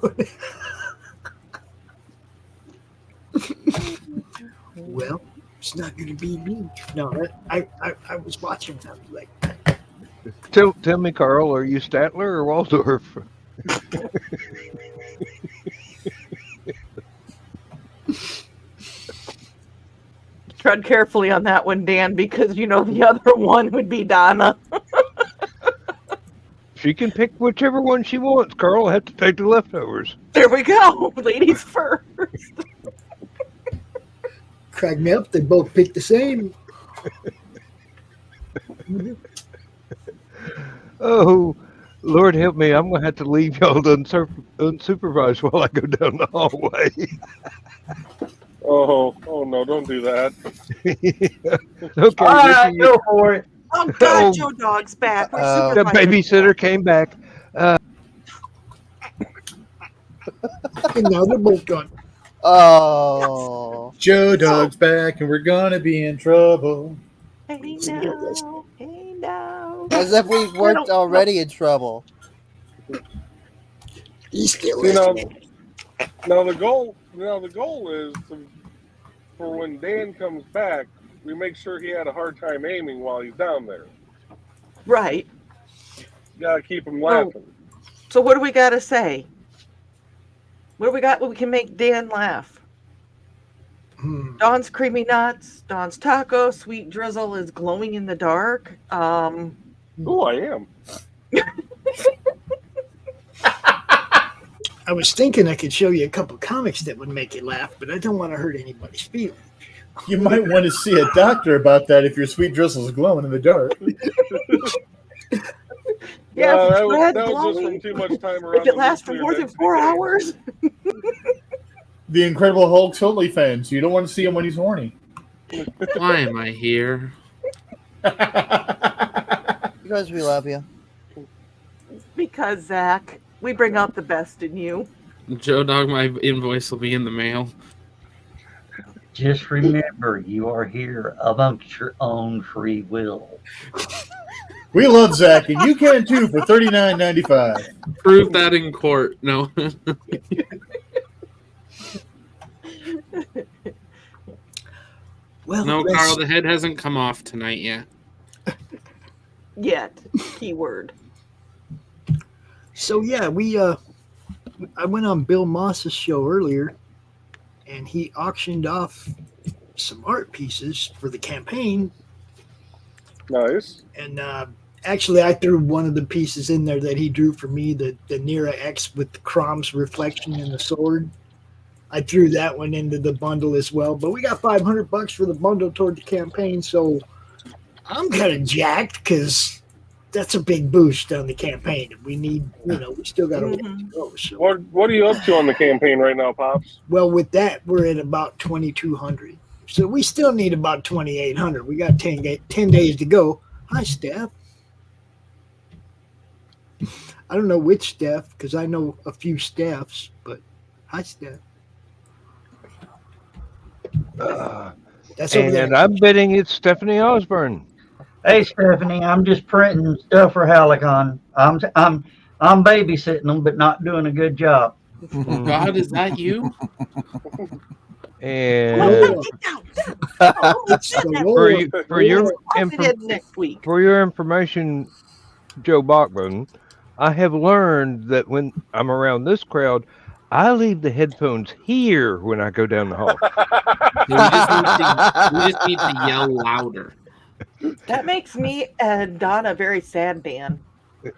Well, it's not going to be me. No, I was watching them like. Tell me, Carl, are you Statler or Waldorf? Tread carefully on that one, Dan, because you know the other one would be Donna. She can pick whichever one she wants. Carl will have to take the leftovers. There we go. Ladies first. Crack me up. They both picked the same. Oh, Lord help me. I'm going to have to leave y'all unsupervised while I go down the hallway. Oh no, don't do that. Okay. All right, go for it. Oh, God, Oh. Joe Dog's back. We're The supervising. babysitter came back. And now they're both gone. Oh. Joe Dog's back and we're gonna be in trouble. Hey, now. Hey, now. As if we weren't already in trouble. He's still You know, listening. now the goal is for when Dan comes back, we make sure he had a hard time aiming while he's down there. Right. You gotta keep him laughing. So what do we got to say? What do we got? We can make Dan laugh. Dawn's creamy nuts. Dawn's taco. Sweet drizzle is glowing in the dark. Oh, I am. I was thinking I could show you a couple comics that would make you laugh, but I don't want to hurt anybody's feelings. You might want to see a doctor about that if your sweet drizzle's glowing in the dark. Yeah, if it's that red, was just glowing. from too much time around. If it the lasts for nuclear more than density 4 gauge. hours. The Incredible Hulk's only fans. You don't want to see him when he's horny. Why am I here? Because we love you. Because, Zach, we bring out the best in you. Joe Dog, my invoice will be in the mail. Just remember, you are here amongst your own free will. We love Zach, and you can too for $39.95. Prove that in court. No. Well, No, let's- Carl, the head hasn't come off tonight yet. Yet. Keyword. So yeah, I went on Bill Moss's show earlier, and he auctioned off some art pieces for the campaign. Nice. And actually, I threw one of the pieces in there that he drew for me, the Nira X with the Crom's reflection in the sword. I threw that one into the bundle as well. But we got $500 for the bundle toward the campaign, so I'm kind of jacked because that's a big boost on the campaign. We need, we still got a way to go. So. What are you up to on the campaign right now, Pops? Well, with that, we're at about 2,200. So we still need about 2,800. We got 10 days to go. Hi, Steph. I don't know which Steph because I know a few Stephs, but hi, Steph. That's over there. And I'm betting it's Stephanie Osborne. Hey, Stephanie, I'm just printing stuff for HallowCon. I'm babysitting them, but not doing a good job. God, is that you? And for your information, Joe Bachman, I have learned that when I'm around this crowd, I leave the headphones here when I go down the hall. We just need to yell louder. That makes me and Donna very sad, Dan.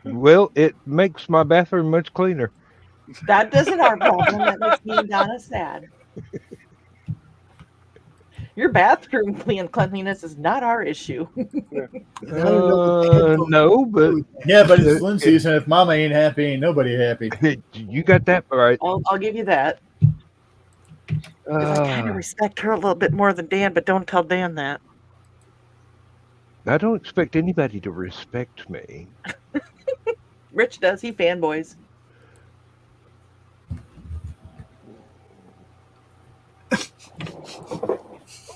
Well, it makes my bathroom much cleaner. That isn't our problem. That makes me and Donna sad. Your bathroom cleanliness is not our issue. No, but yeah, but it's Flynn season. If Mama ain't happy, ain't nobody happy. You got that right. I'll give you that. I kind of respect her a little bit more than Dan, but don't tell Dan that. I don't expect anybody to respect me. Rich does. He fanboys.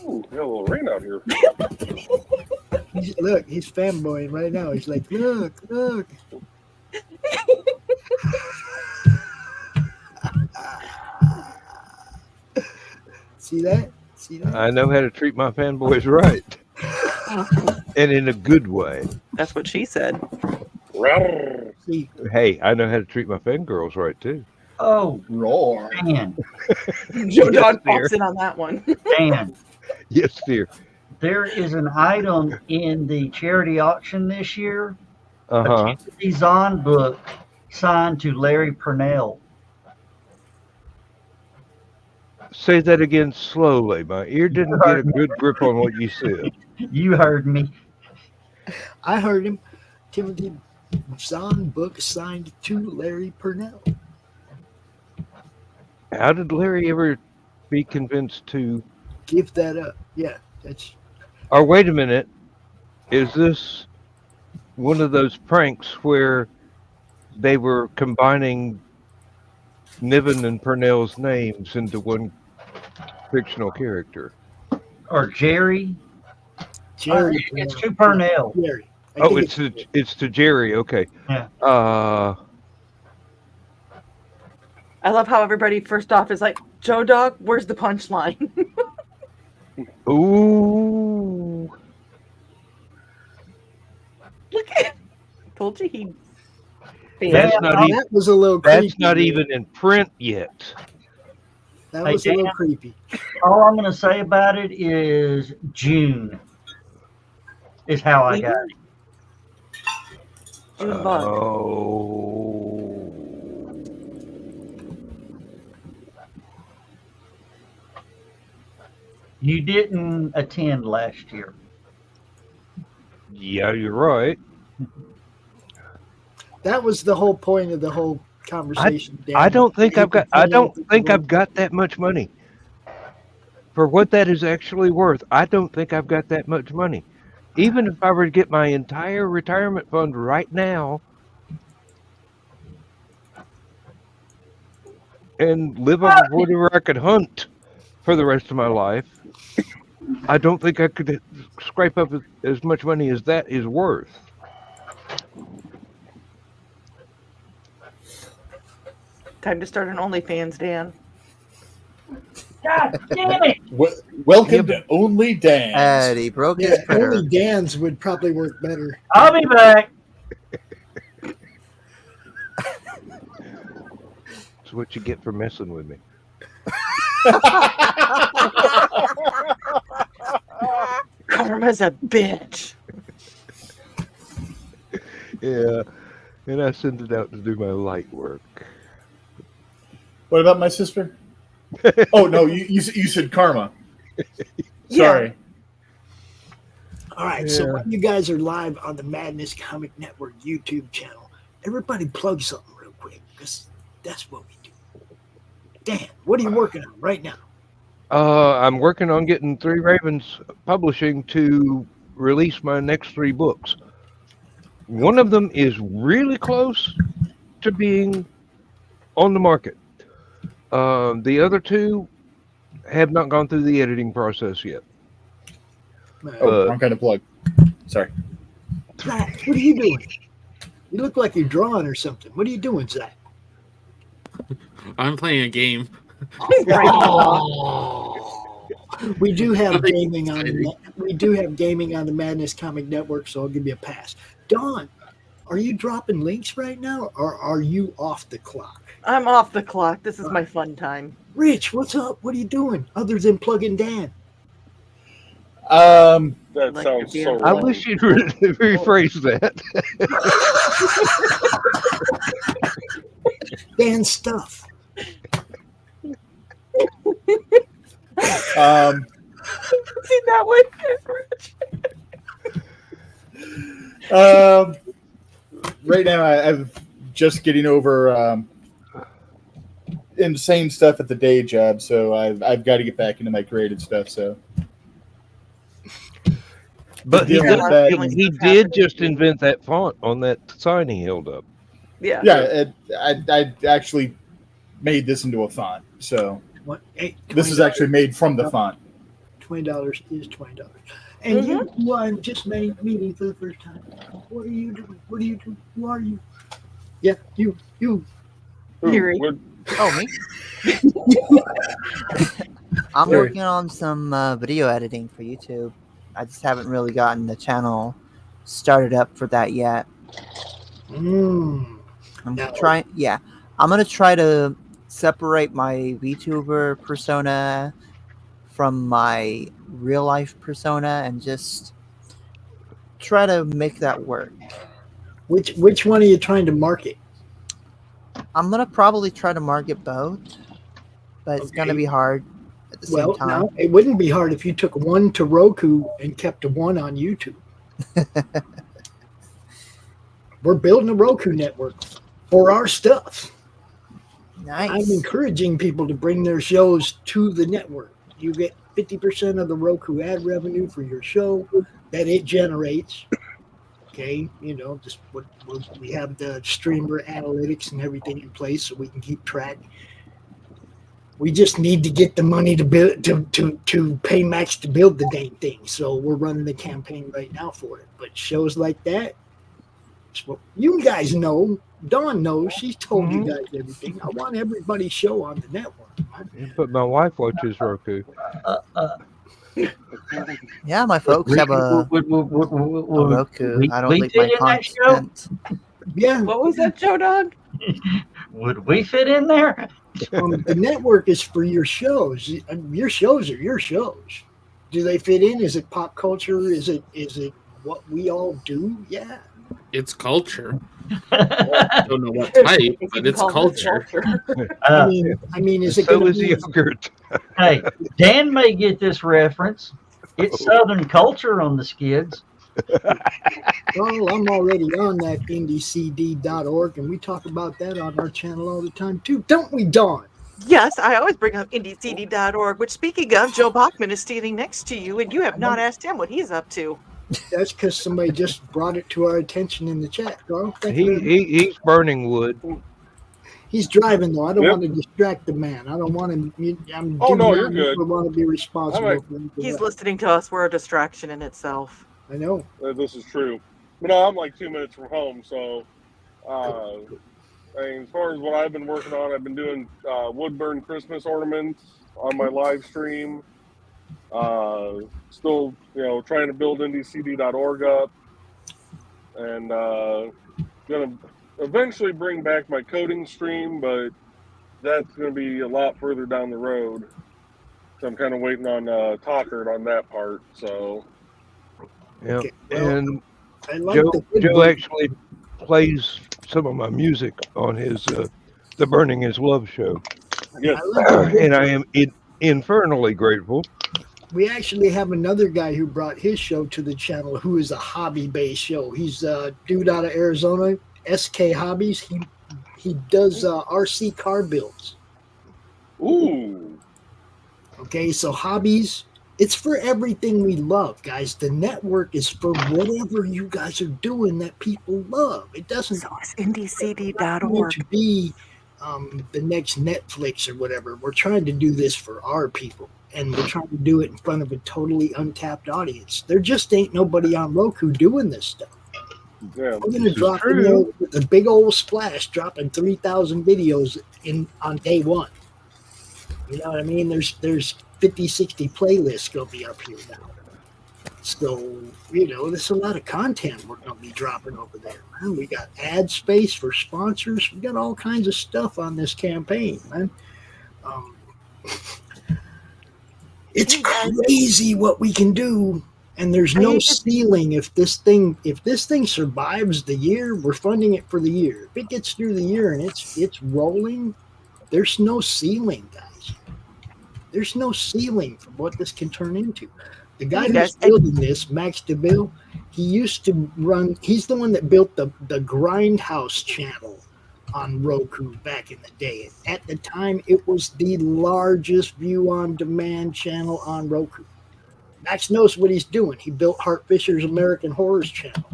Ooh, got a little rain out here. Look, he's fanboying right now. He's like, look. See that? I know how to treat my fanboys right. And in a good way. That's what she said. Hey, I know how to treat my fangirls right, too. Oh, roar. Dan. Joe Dog pops in on that one. Dan. Yes, dear. There is an item in the charity auction this year. Uh-huh. A Zahn book signed to Larry Purnell. Say that again slowly. My ear didn't get a good grip on what you said. You heard me. I heard him. Timothy Zahn book signed to Larry Purnell. How did Larry ever be convinced to give that up? Yeah, that's. Or wait a minute. Is this one of those pranks where they were combining Niven and Purnell's names into one fictional character? Or Jerry? Jerry. It's to Purnell. Jerry. Oh, it's to Jerry. Okay. Yeah. I love how everybody first off is like, Joe Dog, where's the punchline? Ooh. Look at told you he. That was a little creepy. That's not even in print yet. That was a little creepy. All I'm going to say about it is June is how I got it. June bug. Oh. You didn't attend last year. Yeah, you're right. That was the whole point of the whole conversation. I don't think I've got that much money. For what that is actually worth, I don't think I've got that much money. Even if I were to get my entire retirement fund right now and live on whatever I could hunt for the rest of my life, I don't think I could scrape up as much money as that is worth. Time to start an OnlyFans, Dan. God damn it! Welcome to Only Dan. Eddie broke his printer. Only Dan's would probably work better. I'll be back. what you get for messing with me. Karma's a bitch. Yeah, and I sent it out to do my light work. What about my sister? Oh no, you said karma. Yeah. Sorry. All right, so when you guys are live on the Madness Comic Network YouTube channel, everybody plug something real quick, because that's what we do. Dan, what are you working on right now? I'm working on getting Three Ravens Publishing to release my next 3 books. One of them is really close to being on the market. The other 2 have not gone through the editing process yet. Oh, wrong kind of plug. Sorry. Zach, what are you doing? You look like you're drawing or something. What are you doing, Zach? I'm playing a game. Oh. We do have gaming on the Madness Comic Network, so I'll give you a pass. Dawn, are you dropping links right now, or are you off the clock? I'm off the clock. This is my fun time. Rich, what's up? What are you doing other than plugging Dan? That Like sounds you're so being I wrong. wish you'd rephrase that. Dan stuff. See that one, Rich? Right now, I'm just getting over insane stuff at the day job, so I've got to get back into my creative stuff. So, But he dealing with that, he did just invent that font on that sign he held up. Yeah. yeah, I actually made this into a font. So What? Hey, this is actually made from the font. $20 is $20. And you won just meeting for the first time. What are you doing? What are you doing? Who are you? Yeah, you. Who? Yuri. What- Oh, me? I'm Sorry. working on some video editing for YouTube. I just haven't really gotten the channel started up for that yet. Mm. I'm Now- trying. Yeah, I'm gonna try to separate my VTuber persona from my real life persona and just try to make that work. Which one are you trying to market? I'm gonna probably try to market both, but it's gonna Okay. be hard at the same time. No, it wouldn't be hard if you took one to Roku and kept one on YouTube. We're building a Roku network for our stuff. Nice. I'm encouraging people to bring their shows to the network. You get 50% of the Roku ad revenue for your show that it generates. Okay, just we have the streamer analytics and everything in place so we can keep track. We just need to get the money to build to pay Max to build the dang thing. So we're running the campaign right now for it. But shows like that, well, you guys know. Dawn knows. She's told you guys everything. I want everybody's show on the network. But my wife watches Roku. Yeah, my folks have a Roku. I don't think my content. Yeah. What was that, Joe Dog? Would we fit in there? The network is for your shows. Your shows are your shows. Do they fit in? Is it pop culture? Is it what we all do? Yeah. It's culture. I don't know what type, but it's culture. I mean, is it So going is to be? yogurt. Hey, Dan may get this reference. It's Southern culture on the skids. Well, I'm already on that indiecd.org, and we talk about that on our channel all the time too, don't we, Dawn? Yes, I always bring up indiecd.org, which, speaking of, Joe Bachman is standing next to you, and you have not asked him what he's up to. That's because somebody just brought it to our attention in the chat, Carl. Thank you very much. He's burning wood. He's driving though. I don't Yep. want to distract the man. I don't want him. I'm Oh, no, doing you're good. I want to be responsible. All right. For him. He's listening to us. We're a distraction in itself. I know. This is true. But no, I'm like 2 minutes from home, so I mean, as far as what I've been working on, I've been doing wood burn Christmas ornaments on my live stream. Still, trying to build indiecd.org up, and gonna eventually bring back my coding stream, but that's going to be a lot further down the road. So I'm kind of waiting on Talkert on that part. So Yeah, Okay, well, and I like the Joe actually plays some of my music on his the Burning His Love show, yes, I like the and I am infernally grateful. We actually have another guy who brought his show to the channel who is a hobby-based show. He's a dude out of Arizona, SK Hobbies. He does RC car builds. Ooh. Okay, so hobbies, it's for everything we love, guys. The network is for whatever you guys are doing that people love. It doesn't So it's indiecd.org. want to be the next Netflix or whatever. We're trying to do this for our people, and we're trying to do it in front of a totally untapped audience. There just ain't nobody on Roku doing this stuff. Yeah. We're gonna drop in there with a big old splash, dropping 3,000 videos on day one. You know what I mean? There's 50, 60 playlists gonna be up here now. So, there's a lot of content we're gonna be dropping over there, man. We got ad space for sponsors. We got all kinds of stuff on this campaign, man. It's crazy what we can do, and there's no ceiling. If this thing survives the year, we're funding it for the year. If it gets through the year and it's rolling, there's no ceiling, guys. There's no ceiling for what this can turn into. The guy who's building this, Max DeVille, he's the one that built the Grindhouse channel on Roku back in the day. At the time, it was the largest view-on-demand channel on Roku. Max knows what he's doing. He built Hart Fisher's American Horrors channel.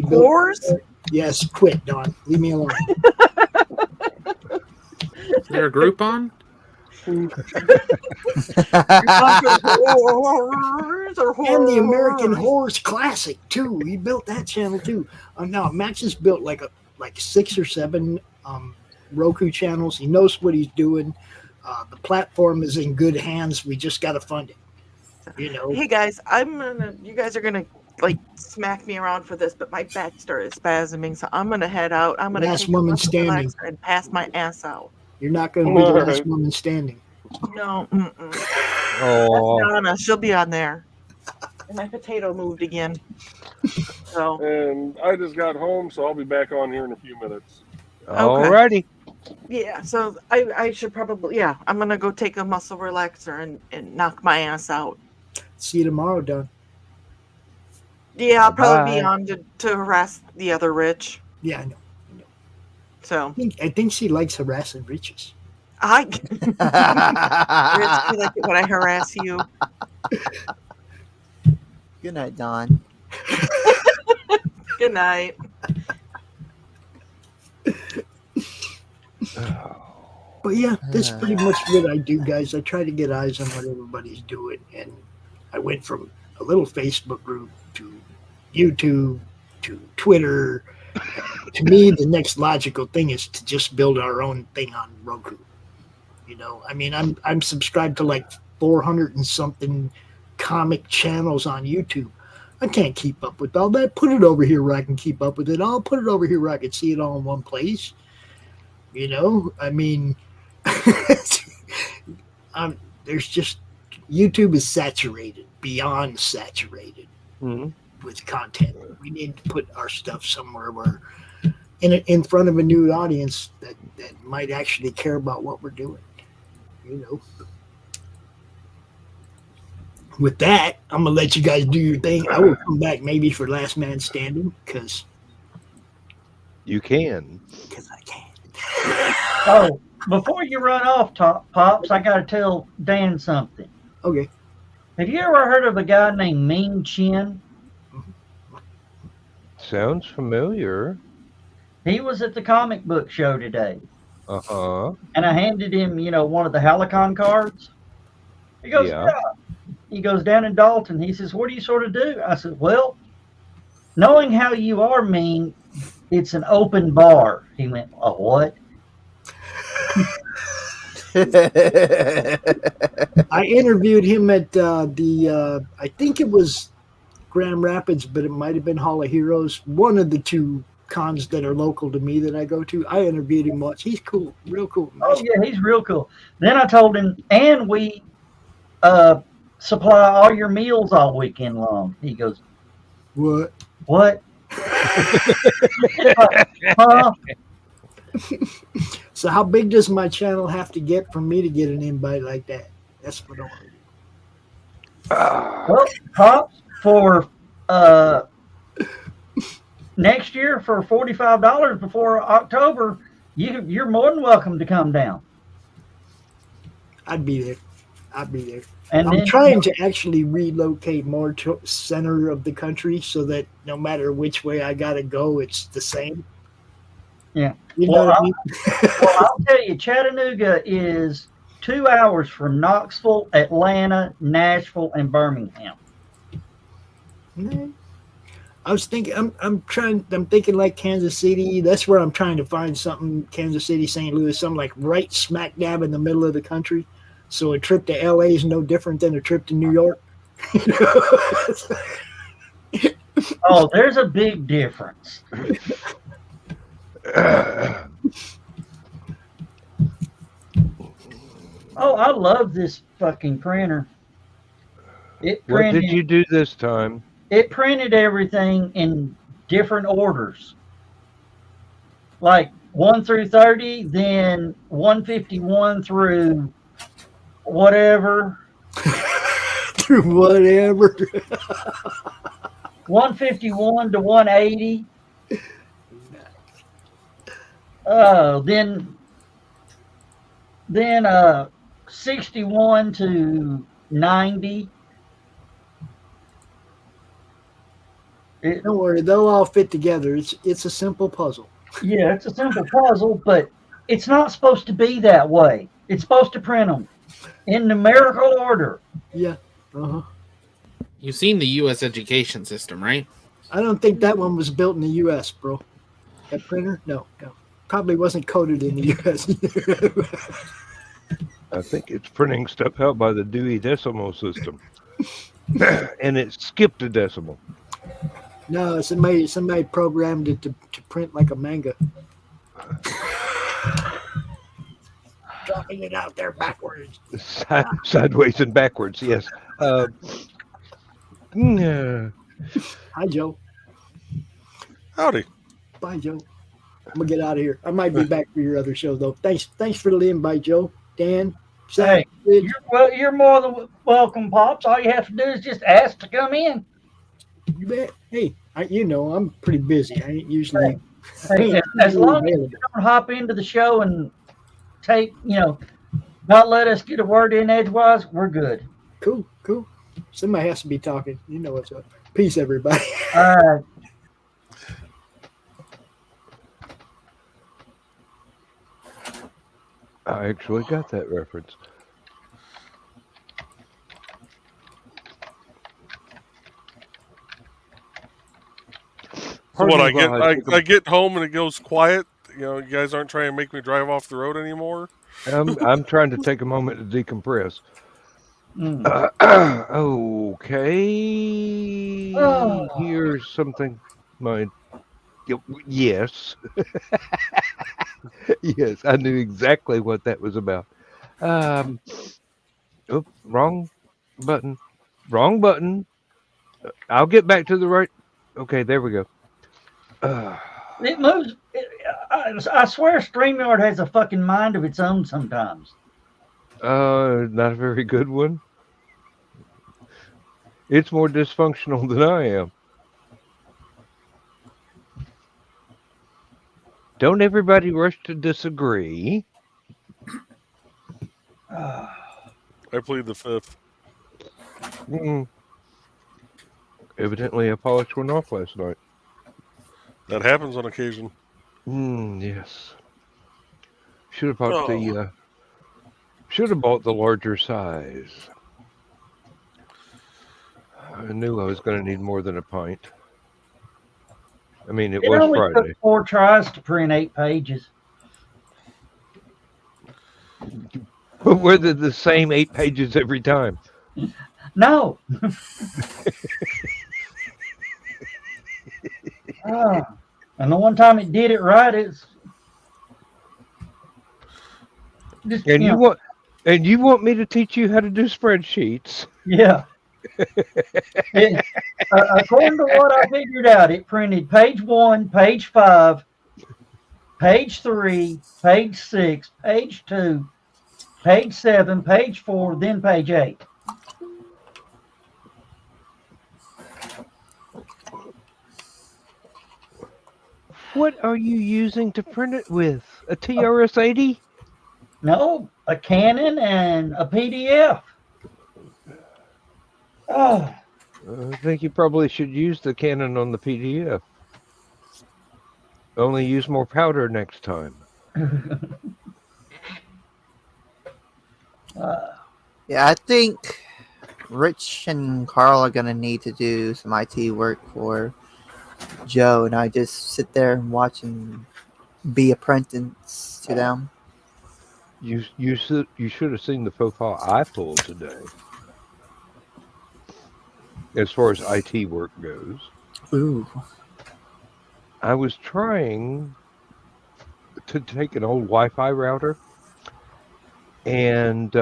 Horrors? Yes, quit, Don. Leave me alone. Is there a group on? And the American Horrors Classic too. He built that channel too. Now Max has built like 6 or 7 Roku channels. He knows what he's doing. The platform is in good hands. We just got to fund it. Hey guys, you guys are gonna smack me around for this, but my back started spasming, so I'm gonna head out. I'm gonna last woman standing and pass my ass out. You're not gonna be the last woman standing. No. Oh, That's Donna. She'll be on there. And my potato moved again. So. And I just got home, so I'll be back on here in a few minutes. Alrighty. Yeah, so I should probably, I'm going to go take a muscle relaxer and knock my ass out. See you tomorrow, Don. Yeah, I'll probably be on to harass the other rich. Yeah, I know. So. I think she likes harassing riches. Rich, you like it when I harass you. Good night, Don. Good night. But yeah, that's pretty much what I do, guys. I try to get eyes on what everybody's doing, and I went from a little Facebook group to YouTube to Twitter. To me, the next logical thing is to just build our own thing on Roku. I'm subscribed to 400 and something comic channels on YouTube. I can't keep up with all that. Put it over here where I can keep up with it. I'll put it over here where I can see it all in one place. There's just YouTube is saturated, beyond saturated with content. We need to put our stuff somewhere where in front of a new audience that might actually care about what we're doing. With that, I'm gonna let you guys do your thing. I will come back maybe for Last Man Standing because you can. Because I can. Oh, before you run off, Pops, I got to tell Dan something. Okay. Have you ever heard of a guy named Ming Chen? Sounds familiar. He was at the comic book show today. Uh-huh. And I handed him, one of the HallowCon cards. He goes, yeah. He goes down in Dalton. He says, what do you sort of do? I said, well, knowing how you are, Ming, it's an open bar. He went, oh, what? I interviewed him at I think it was Grand Rapids, but it might have been Hall of Heroes. One of the two cons that are local to me that I go to. I interviewed him once. He's cool, real cool. Oh yeah, he's real cool. Then I told him, and we supply all your meals all weekend long. He goes, What? What? Huh? So how big does my channel have to get for me to get an invite like that? That's what I want. Well, Pops, for next year for $45 before October, you're more than welcome to come down. I'd be there. I'd be there. And I'm then, trying to actually relocate more to center of the country so that no matter which way I gotta go, it's the same. Yeah. You know what I mean? Well, I'll tell you, Chattanooga is 2 hours from Knoxville, Atlanta, Nashville, and Birmingham. I was thinking, I'm thinking like Kansas City. That's where I'm trying to find something. Kansas City, St. Louis, something like right smack dab in the middle of the country. So a trip to LA is no different than a trip to New York. Oh, there's a big difference. Oh, I love this fucking printer. What did you do this time? It printed everything in different orders. Like 1 through 30, then 151 through whatever. Through whatever. 151 to 180. Then 61 to 90. Don't worry, they'll all fit together. It's a simple puzzle. Yeah, it's a simple puzzle, but it's not supposed to be that way. It's supposed to print them in numerical order. Yeah. Uh-huh. You've seen the U.S. education system, right? I don't think that one was built in the U.S., bro. That printer? No. Probably wasn't coded in the U.S. either. I think it's printing stuff out by the Dewey Decimal System. And it skipped a decimal. No, somebody programmed it to print like a manga. Dropping it out there backwards. Sideways and backwards, yes. Hi, Joe. Howdy. Bye, Joe. I'm gonna get out of here. I might be back for your other show though. Thanks for the invite, Joe. Dan. Hey, you're more than welcome, Pops. All you have to do is just ask to come in. You bet. Hey, I'm pretty busy. I ain't usually. Hey, as long as you don't hop into the show and not let us get a word in edgewise, we're good. Cool. Somebody has to be talking. You know what's up. Peace, everybody. All right. I actually got that reference. So what I get home and it goes quiet. You guys aren't trying to make me drive off the road anymore. I'm trying to take a moment to decompress. Okay. Oh. Here's something. Yes. Yes, I knew exactly what that was about. Wrong button. I'll get back to the right. Okay, there we go. It moves. I swear StreamYard has a fucking mind of its own sometimes. Not a very good one. It's more dysfunctional than I am. Don't everybody rush to disagree. I plead the fifth. Evidently, a polish went off last night. That happens on occasion. Yes. Should have bought the larger size. I knew I was going to need more than a pint. I mean, it was only Friday. took 4 tries to print 8 pages. But were they the same 8 pages every time? No. And the one time it did it right, it's just, And you want me to teach you how to do spreadsheets? yeah. According to what I figured out, it printed page 1, page 5, page 3, page 6, page 2, page 7, page 4, then page 8. What are you using to print it with? A TRS-80? No, a Canon and a PDF. Oh. I think you probably should use the Canon on the PDF. Only use more powder next time. Yeah, I think Rich and Carl are gonna need to do some IT work for Joe, and I just sit there and watch and be apprentice to them. You should have seen the faux pas I pulled today. As far as IT work goes. Ooh. I was trying to take an old Wi-Fi router and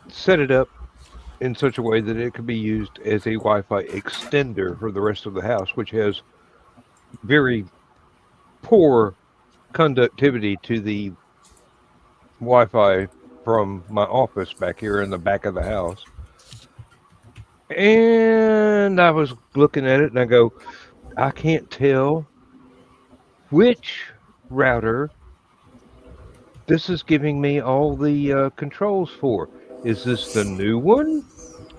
set it up in such a way that it could be used as a Wi-Fi extender for the rest of the house, which has very poor conductivity to the Wi-Fi from my office back here in the back of the house. And I was looking at it and I go, I can't tell which router this is giving me all the controls for. Is this the new one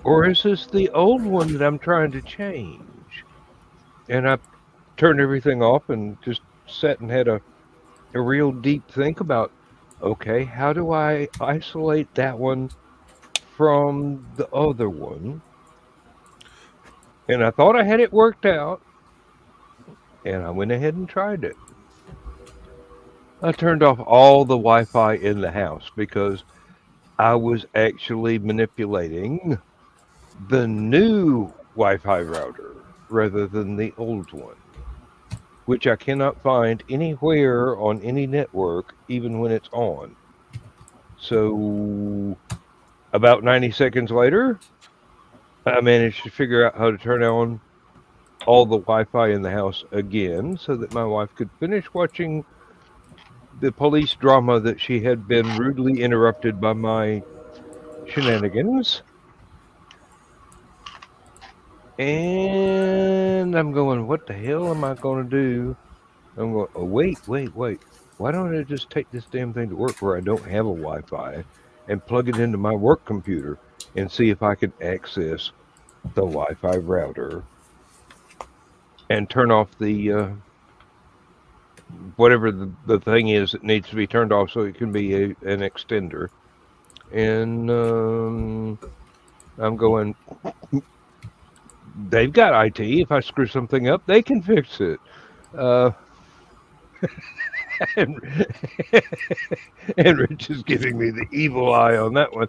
or is this the old one that I'm trying to change? And I turned everything off and just sat and had a real deep think about, okay, how do I isolate that one from the other one? And I thought I had it worked out, and I went ahead and tried it. I turned off all the Wi-Fi in the house because I was actually manipulating the new Wi-Fi router rather than the old one, which I cannot find anywhere on any network, even when it's on. So about 90 seconds later, I managed to figure out how to turn on all the Wi-Fi in the house again so that my wife could finish watching the police drama that she had been rudely interrupted by my shenanigans. And I'm going, what the hell am I going to do? I'm going, oh, wait. Why don't I just take this damn thing to work where I don't have a Wi-Fi and plug it into my work computer and see if I can access the Wi-Fi router and turn off the whatever the thing is that needs to be turned off so it can be an extender. And I'm going, they've got IT. If I screw something up, they can fix it. And Rich is giving me the evil eye on that one.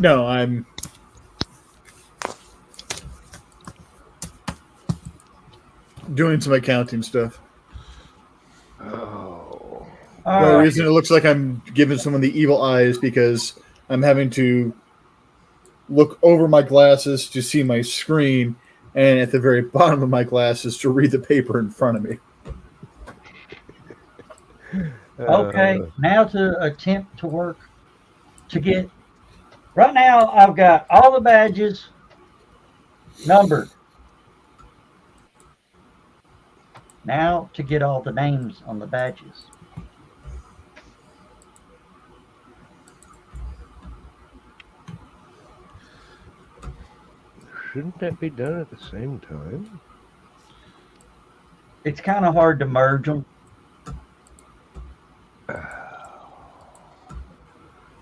No, I'm doing some accounting stuff. Oh. The reason it looks like I'm giving someone the evil eye is because I'm having to look over my glasses to see my screen, and at the very bottom of my glasses to read the paper in front of me. Okay, now to attempt to work to get. Right now, I've got all the badges numbered. Now to get all the names on the badges. Shouldn't that be done at the same time? It's kind of hard to merge them.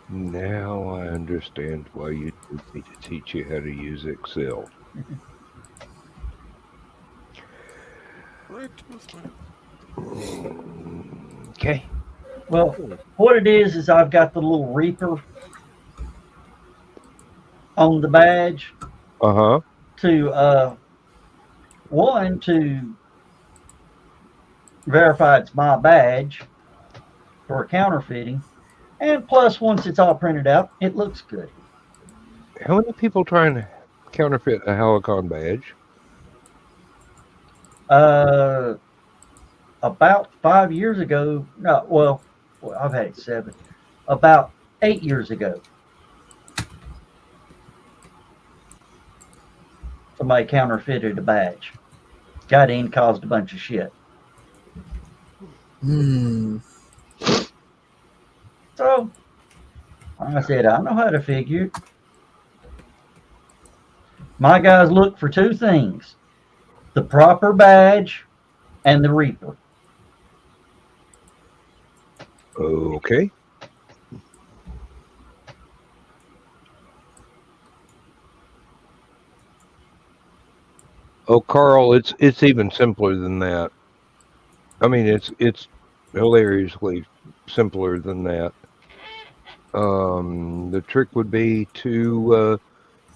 Now I understand why you need me to teach you how to use Excel. Okay. Well, what it is I've got the little Reaper on the badge. Uh-huh. To one, to verify it's my badge for counterfeiting, and plus, once it's all printed out, it looks good. How many people try and counterfeit a HallowCon badge? About 5 years ago, no, well, I've had it 7. About 8 years ago, somebody counterfeited a badge. Got in, caused a bunch of shit. So, I said, I know how to figure it. My guys look for 2 things: the proper badge and the Reaper. Okay. Oh, Carl, it's even simpler than that. I mean, it's hilariously simpler than that. The trick would be to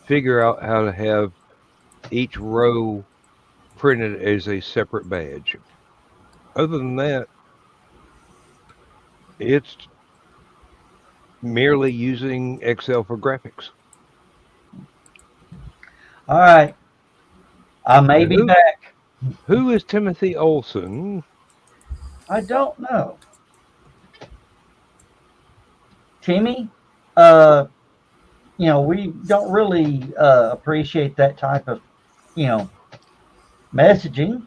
figure out how to have each row printed as a separate badge. Other than that, it's merely using Excel for graphics. All right. I may be back. Who is Timothy Olson? I don't know. Timmy, we don't really appreciate that type of, messaging.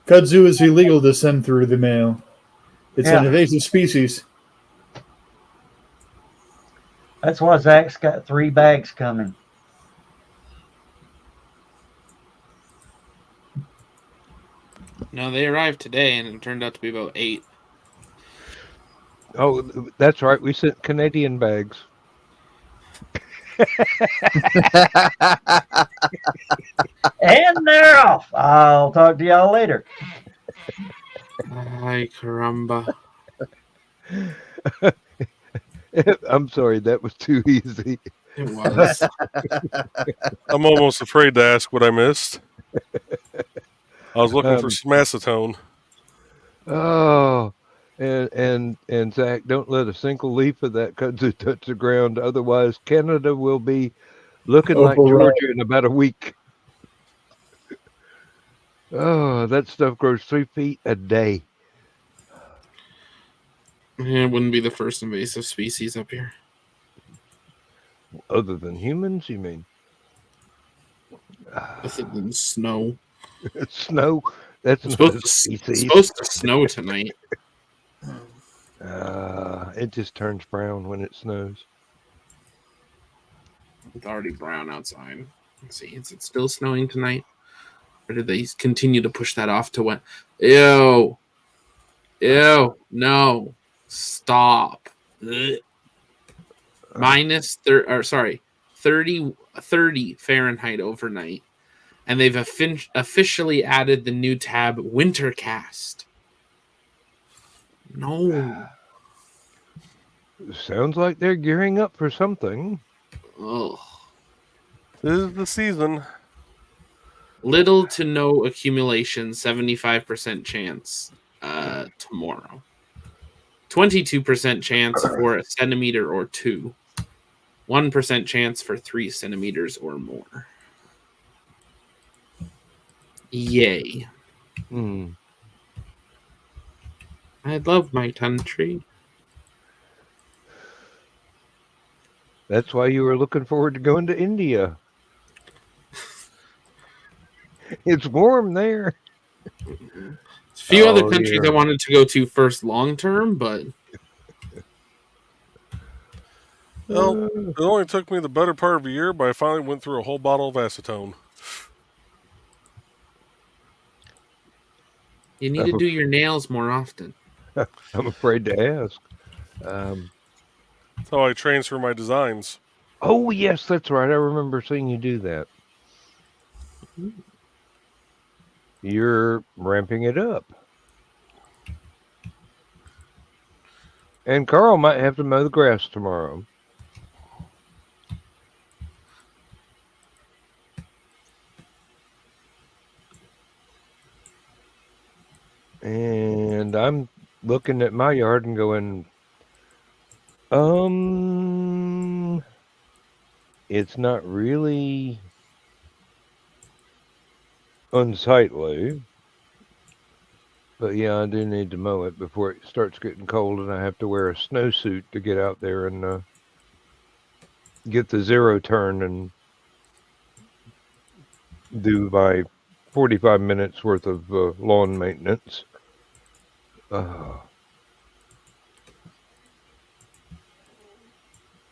Kudzu is illegal to send through the mail. It's an invasive species. That's why Zach's got 3 bags coming. No, they arrived today, and it turned out to be about 8. Oh, that's right. We sent Canadian bags. And they're off. I'll talk to y'all later. Ay, caramba. I'm sorry, that was too easy. It was. I'm almost afraid to ask what I missed. I was looking for some acetone. Oh, and Zach, don't let a single leaf of that kudzu touch the ground. Otherwise, Canada will be looking like Georgia in about a week. Oh, that stuff grows 3 feet a day. It wouldn't be the first invasive species up here. Other than humans, you mean? Other than snow. Snow? That's it's not a species. It's supposed to snow tonight. It just turns brown when it snows. It's already brown outside. Let's see. Is it still snowing tonight? Or did they continue to push that off to when? Ew. No. Stop. Ugh. Minus 30 Fahrenheit overnight. And they've officially added the new tab Wintercast. No. Sounds like they're gearing up for something. Ugh. This is the season. Little to no accumulation, 75% chance tomorrow. 22% chance for a centimeter or 2. 1% chance for 3 centimeters or more. Yay. I love my country. That's why you were looking forward to going to India. It's warm there. A few other countries I wanted to go to first long term, but... Well, it only took me the better part of a year, but I finally went through a whole bottle of acetone. You need to do your nails more often. I'm afraid to ask. That's how I transfer my designs. Oh, yes, that's right. I remember seeing you do that. You're ramping it up. And Carl might have to mow the grass tomorrow. And I'm looking at my yard and going, it's not really unsightly. But yeah, I do need to mow it before it starts getting cold and I have to wear a snowsuit to get out there and get the zero turn and do my 45 minutes worth of lawn maintenance. If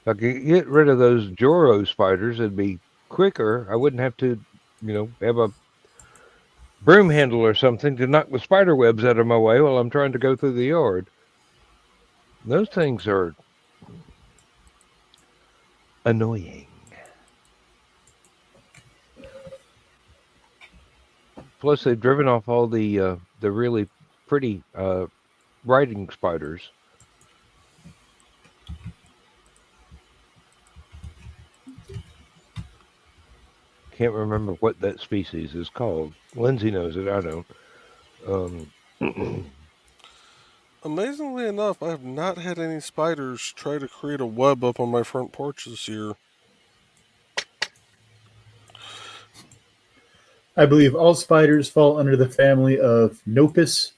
I could get rid of those Joro spiders, it'd be quicker. I wouldn't have to, have a broom handle or something to knock the spider webs out of my way while I'm trying to go through the yard. Those things are annoying. Plus, they've driven off all the really pretty riding spiders. Can't remember what that species is called. Lindsay knows it. I don't. Amazingly enough, I have not had any spiders try to create a web up on my front porch this year. I believe all spiders fall under the family of Nopus.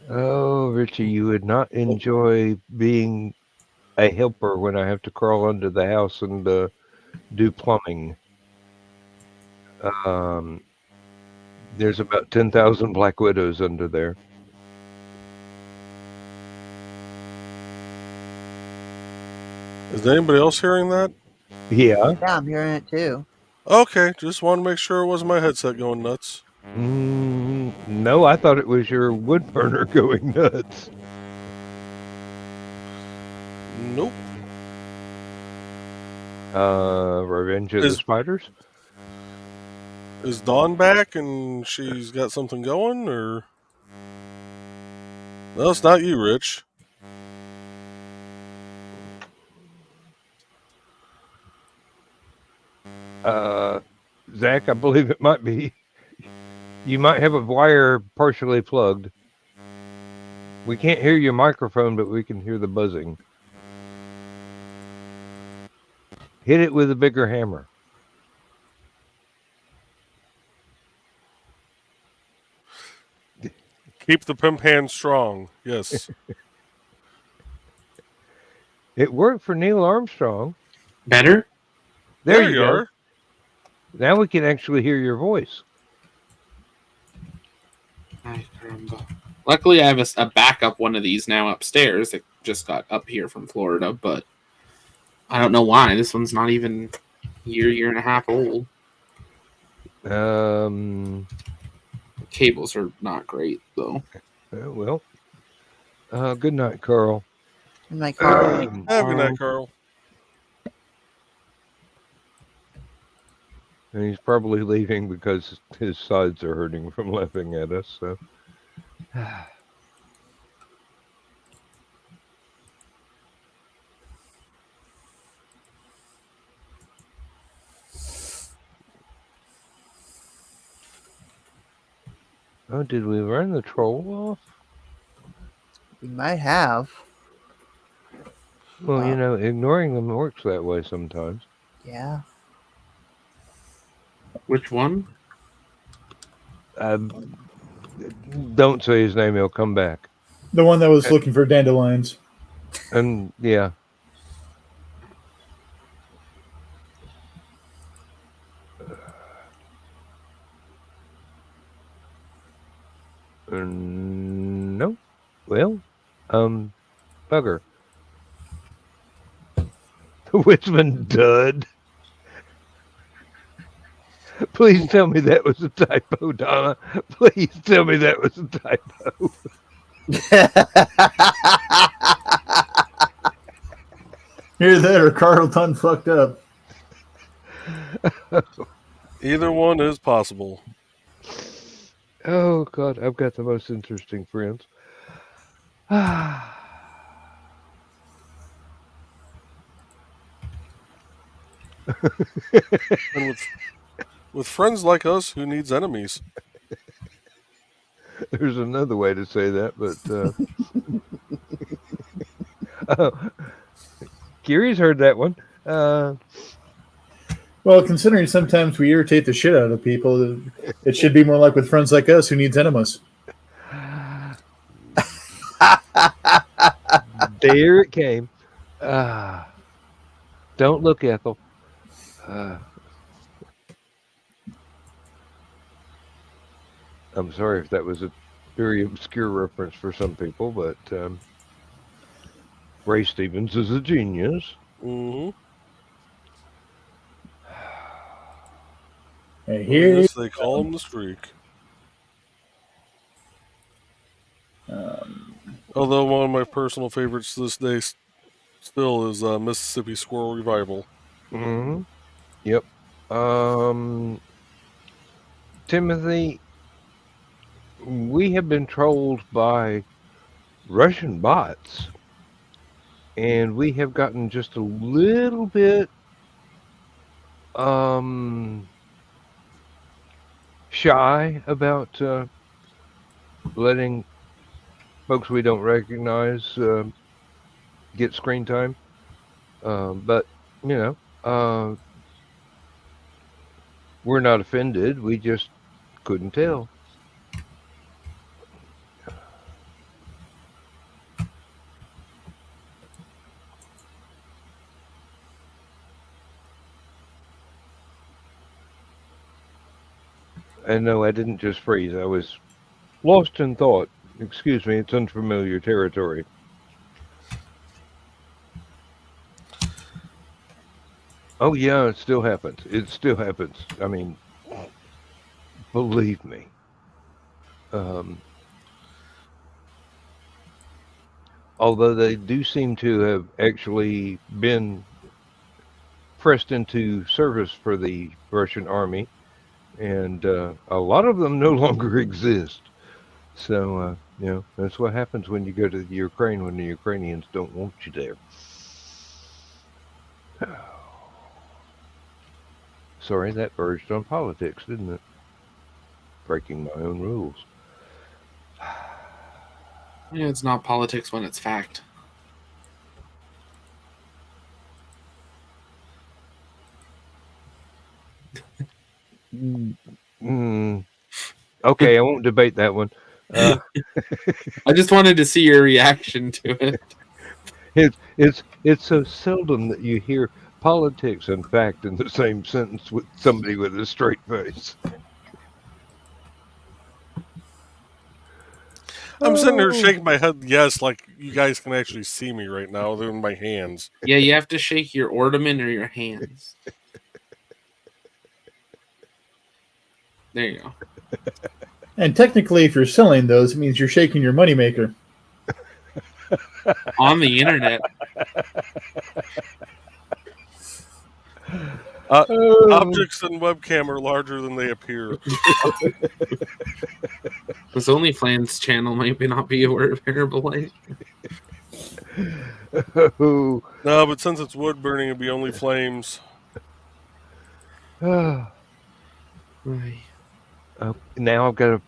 Oh, Richie, you would not enjoy being a helper when I have to crawl under the house and do plumbing. There's about 10,000 black widows under there. Is anybody else hearing that? Yeah. Yeah, I'm hearing it too. Okay, just want to make sure it wasn't my headset going nuts. No, I thought it was your wood burner going nuts. Nope. Revenge of the Spiders? Is Dawn back and she's got something going, or? No, it's not you, Rich. Zach, I believe it might be. You might have a wire partially plugged. We can't hear your microphone, but we can hear the buzzing. Hit it with a bigger hammer. Keep the pimp hand strong. Yes. It worked for Neil Armstrong. Better? There you are. Now we can actually hear your voice. Luckily, I have a backup one of these now upstairs that just got up here from Florida, but I don't know why. This one's not even a year and a half old. The cables are not great, though. Well, good night, Carl. Good night, Carl. Have a good night, Carl. And he's probably leaving because his sides are hurting from laughing at us. So, oh, did we run the troll off? We might have. Well, ignoring them works that way sometimes. Yeah. Which one? Don't say his name, he'll come back. The one that was looking for dandelions. And, yeah. No. Well, bugger. The Witchman dud. Please tell me that was a typo, Donna. Please tell me that was a typo. Either that or Carl done fucked up. Either one is possible. Oh, God, I've got the most interesting friends. With friends like us, who needs enemies? There's another way to say that, but Kiri's heard that one. Well, considering sometimes we irritate the shit out of people, it should be more like with friends like us, who needs enemies. There it came. Don't look, Ethel. I'm sorry if that was a very obscure reference for some people, but Ray Stevens is a genius. Mm-hmm. And here Yes, they call him the Streak. Although one of my personal favorites to this day still is Mississippi Squirrel Revival. Mm-hmm. Yep. Timothy, we have been trolled by Russian bots, and we have gotten just a little bit shy about letting folks we don't recognize get screen time. But, you know, we're not offended. We just couldn't tell. And no, I didn't just freeze. I was lost in thought. Excuse me, it's unfamiliar territory. Oh, yeah, it still happens. It still happens. I mean, believe me. Although they do seem to have actually been pressed into service for the Russian army, and a lot of them no longer exist. So, you know, that's what happens when you go to the Ukraine when the Ukrainians don't want you there. Sorry, that verged on politics, didn't it? Breaking my own rules. Yeah, it's not politics when it's fact. Okay, I won't debate that one. I just wanted to see your reaction to it. It's so seldom that you hear politics and fact in the same sentence with somebody with a straight face. I'm sitting there shaking my head, yes, like you guys can actually see me right now. They're in my hands. Yeah, you have to shake your ornament or your hands. There you go. And technically, if you're selling those, it means you're shaking your moneymaker. On the internet. Objects in webcam are larger than they appear. This OnlyFans channel might not be aware of Herbalife. No, but since it's wood burning, it'd be only flames. Now I've got a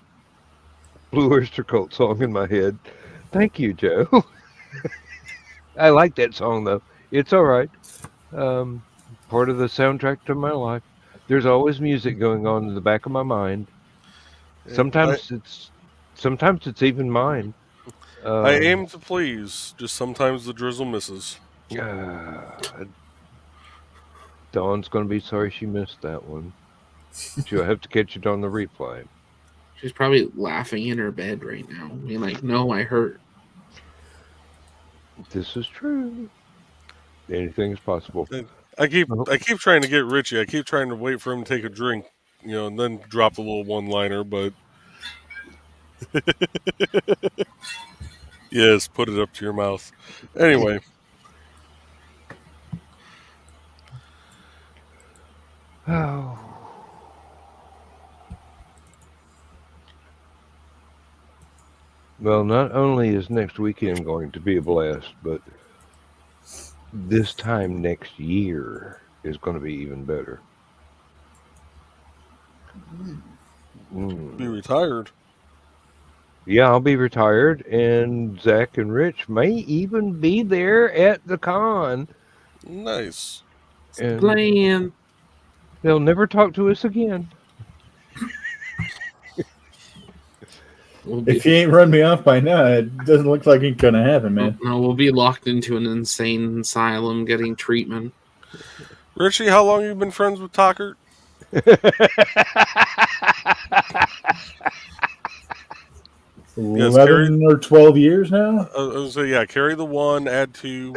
Blue Oyster Cult song in my head. Thank you, Joe. I like that song, though. It's all right. Part of the soundtrack to my life. There's always music going on in the back of my mind. Sometimes it's even mine. I aim to please. Just sometimes the drizzle misses. Dawn's going to be sorry she missed that one. She'll have to catch it on the replay. She's probably laughing in her bed right now. Being like, no, I hurt. This is true. Anything is possible. I keep trying to get Richie. I keep trying to wait for him to take a drink, and then drop a little one-liner, but yes, put it up to your mouth. Anyway. Oh. Well, not only is next weekend going to be a blast, but this time next year is going to be even better. Be retired. Yeah, I'll be retired, and Zach and Rich may even be there at the con. Nice. And Plan. they'll never talk to us again. If he ain't run me off by now, it doesn't look like it's gonna happen, man. No, we'll be locked into an insane asylum getting treatment. Richie, how long have you been friends with Tockert? 11 or 12 years now? So yeah, carry the 1, add 2.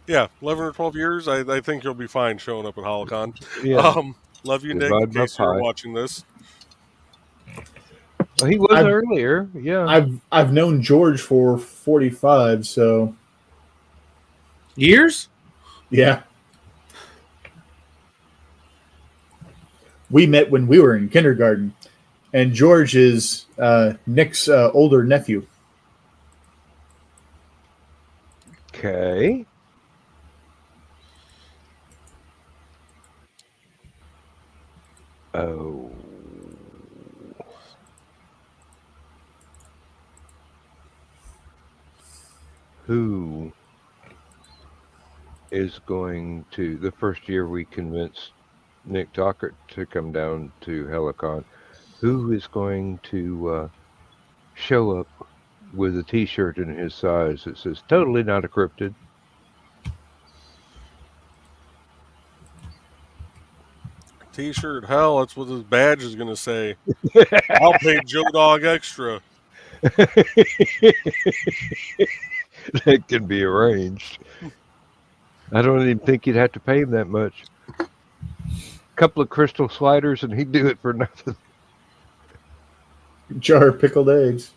Yeah, 11 or 12 years. I think you'll be fine showing up at HallowCon. Yeah. Love you, Nick, Divide in by case you're pi. watching this. Well, he was earlier, yeah. I've known George for 45, so years? Yeah. We met when we were in kindergarten, and George is Nick's older nephew. Okay. Oh. Who is going to, the first year we convinced Nick Tockert to come down to HallowCon, who is going to show up with a t-shirt in his size that says totally not a cryptid? T-shirt, hell, that's what his badge is going to say. I'll pay Joe Dog extra. That can be arranged. I don't even think you'd have to pay him that much. A couple of crystal sliders and he'd do it for nothing. Jar of pickled eggs.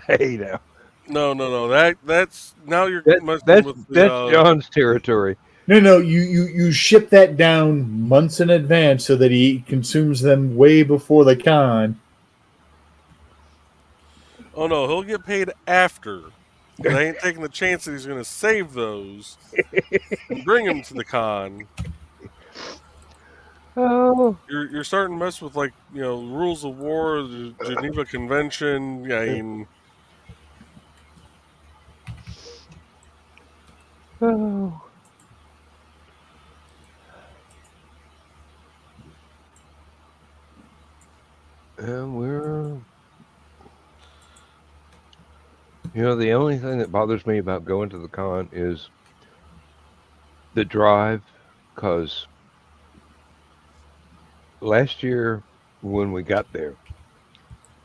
Hey now. No. That's now you're messing that's with the, John's territory. No. You ship that down months in advance so that he consumes them way before the con. Oh no, he'll get paid after. But I ain't taking the chance that he's going to save those and bring them to the con. Oh. You're starting to mess with, like, rules of war, the Geneva Convention. I mean, Oh. And we're, the only thing that bothers me about going to the con is the drive, because last year when we got there,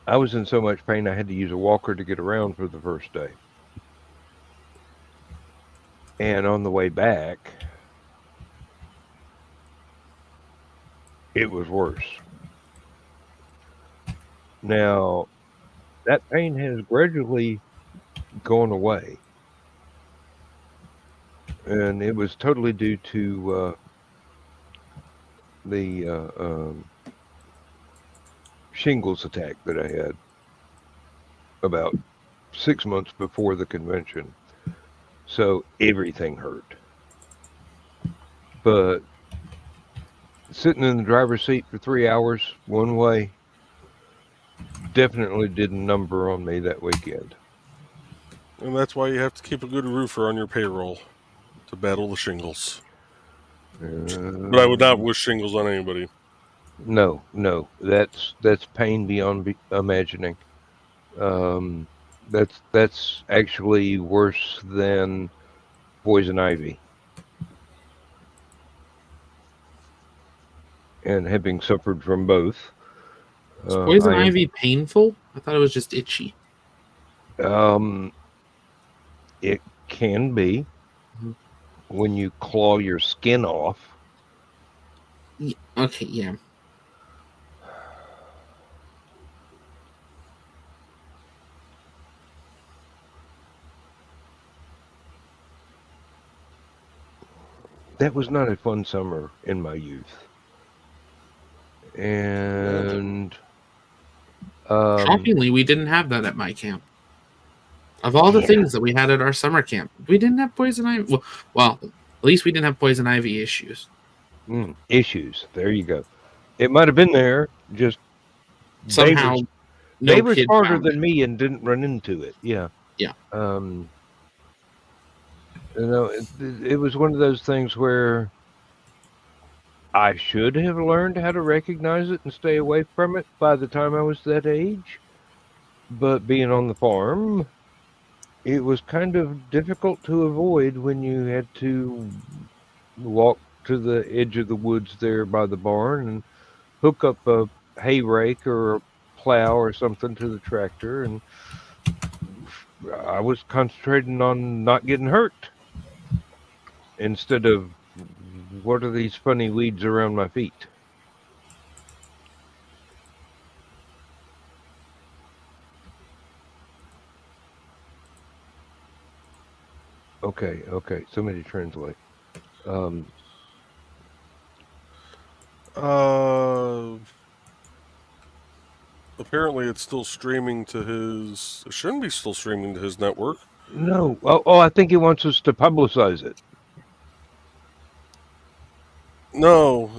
I was in so much pain I had to use a walker to get around for the first day. And on the way back, it was worse. Now, that pain has gradually gone away. And it was totally due to the shingles attack that I had about 6 months before the convention. So everything hurt. But sitting in the driver's seat for 3 hours one way definitely did a number on me that weekend. and that's why you have to keep a good roofer on your payroll to battle the shingles. But I would not wish shingles on anybody. No, that's pain beyond imagining. That's actually worse than poison ivy. And having suffered from both. Is poison ivy painful? I thought it was just itchy. It can be when you claw your skin off. Yeah, okay, yeah. That was not a fun summer in my youth. And shockingly, we didn't have that at my camp. Of all the things that we had at our summer camp, we didn't have poison ivy. Well, at least we didn't have poison ivy issues. Issues. There you go. It might have been there. Just Somehow, they no were kid smarter found than it. me and didn't run into it. Yeah. Yeah. It was one of those things where I should have learned how to recognize it and stay away from it by the time I was that age. But being on the farm, it was kind of difficult to avoid when you had to walk to the edge of the woods there by the barn and hook up a hay rake or a plow or something to the tractor. And I was concentrating on not getting hurt instead of what are these funny weeds around my feet. Okay. Somebody translate. Apparently, it's still streaming to his. It shouldn't be still streaming to his network. No. Oh, I think he wants us to publicize it. No.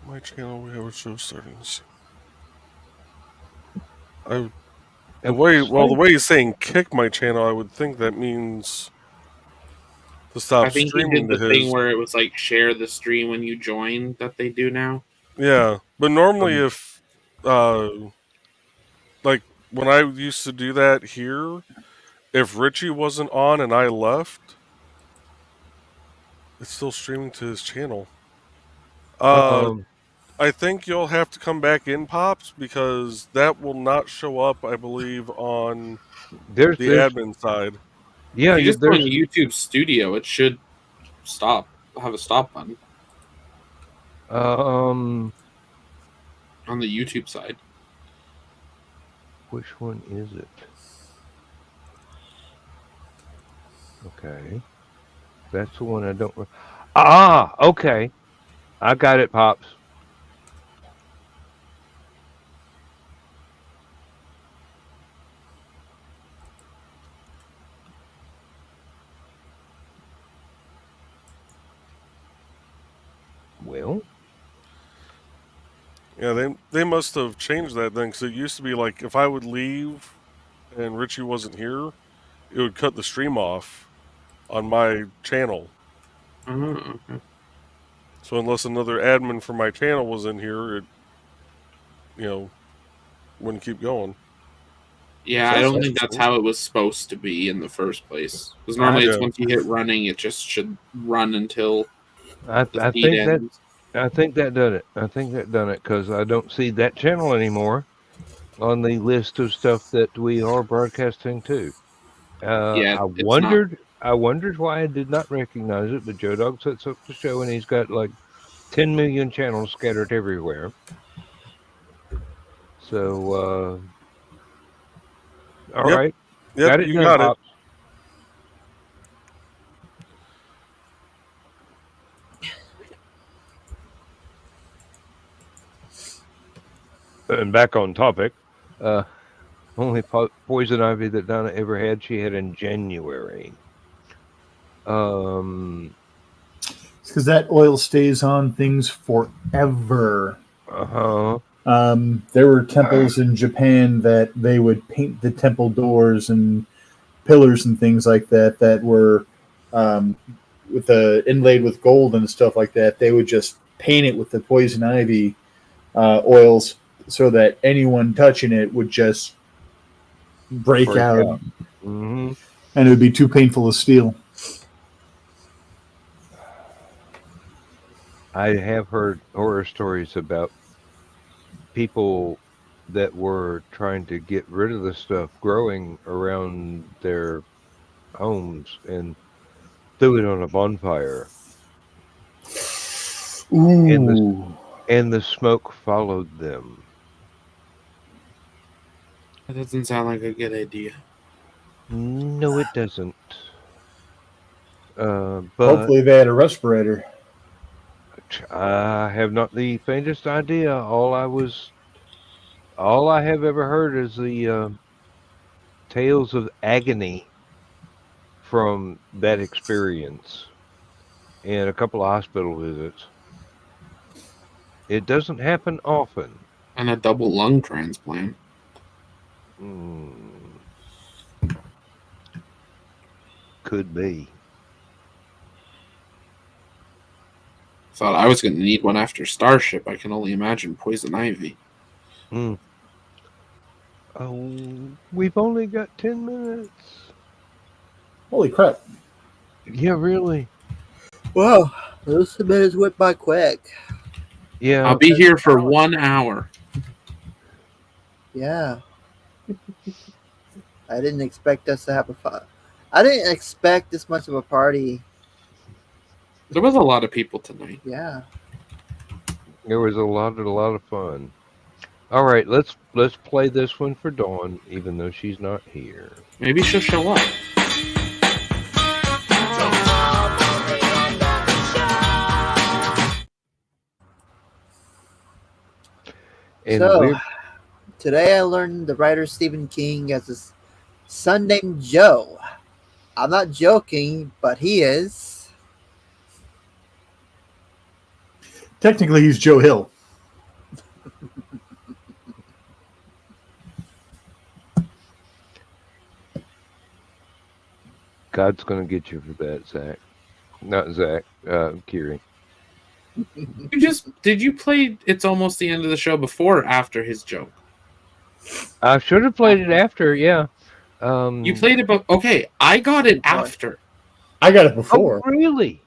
My channel, we have a show starting. The way he's saying kick my channel, I would think that means to stop I think he streaming did to the his. thing where it was like share the stream when you join that they do now. Yeah, but normally if, like when I used to do that here, if Richie wasn't on and I left, it's still streaming to his channel. I think you'll have to come back in, Pops, because that will not show up, I believe, on the admin side. Yeah, if you just go on YouTube Studio, it should stop. Have a stop button. On the YouTube side. Which one is it? Okay. That's the one I don't. Okay. I got it, Pops. Well. Yeah, they must have changed that then, because it used to be like if I would leave and Richie wasn't here, it would cut the stream off on my channel. Okay. So unless another admin from my channel was in here, it wouldn't keep going. Yeah, I don't think that's how it was supposed to be in the first place. Because normally it's once you hit running, it just should run until I think that done it. I think that done it because I don't see that channel anymore on the list of stuff that we are broadcasting to. I wondered why I did not recognize it, but Joe Dog sets up the show and he's got like 10 million channels scattered everywhere. So, all right. Yep, got it you done, got Pops. And back on topic, only poison ivy that Donna ever had, she had in January. Because that oil stays on things forever. There were temples in Japan that they would paint the temple doors and pillars and things like that were with the inlaid with gold and stuff like that. They would just paint it with the poison ivy oils so that anyone touching it would just break out. Mm-hmm. And it would be too painful to steal. I have heard horror stories about people that were trying to get rid of the stuff growing around their homes and threw it on a bonfire. Ooh. And the smoke followed them. That doesn't sound like a good idea. No, it doesn't. But hopefully they had a respirator. I have not the faintest idea. All I have ever heard is the tales of agony from that experience. and a couple of hospital visits. It doesn't happen often. And a double lung transplant. Could be. Thought I was going to need one after Starship. I can only imagine Poison Ivy. Oh, we've only got 10 minutes. Holy crap. Yeah, really. Wow, those minutes went by quick. Yeah. I'll be here for 1 hour. Yeah. I didn't expect us to have a fun. I didn't expect this much of a party. There was a lot of people tonight. Yeah. There was a lot of fun. All right, let's play this one for Dawn, even though she's not here. Maybe she'll show up. And So, today I learned the writer Stephen King has a son named Joe. I'm not joking, but he is. Technically, he's Joe Hill. God's going to get you for that, Zach. Not Zach, Kiri. Did you play It's Almost the End of the Show before or after his joke? I should have played it after, yeah. You played it, but okay, I got it after. I got it before. Oh, really?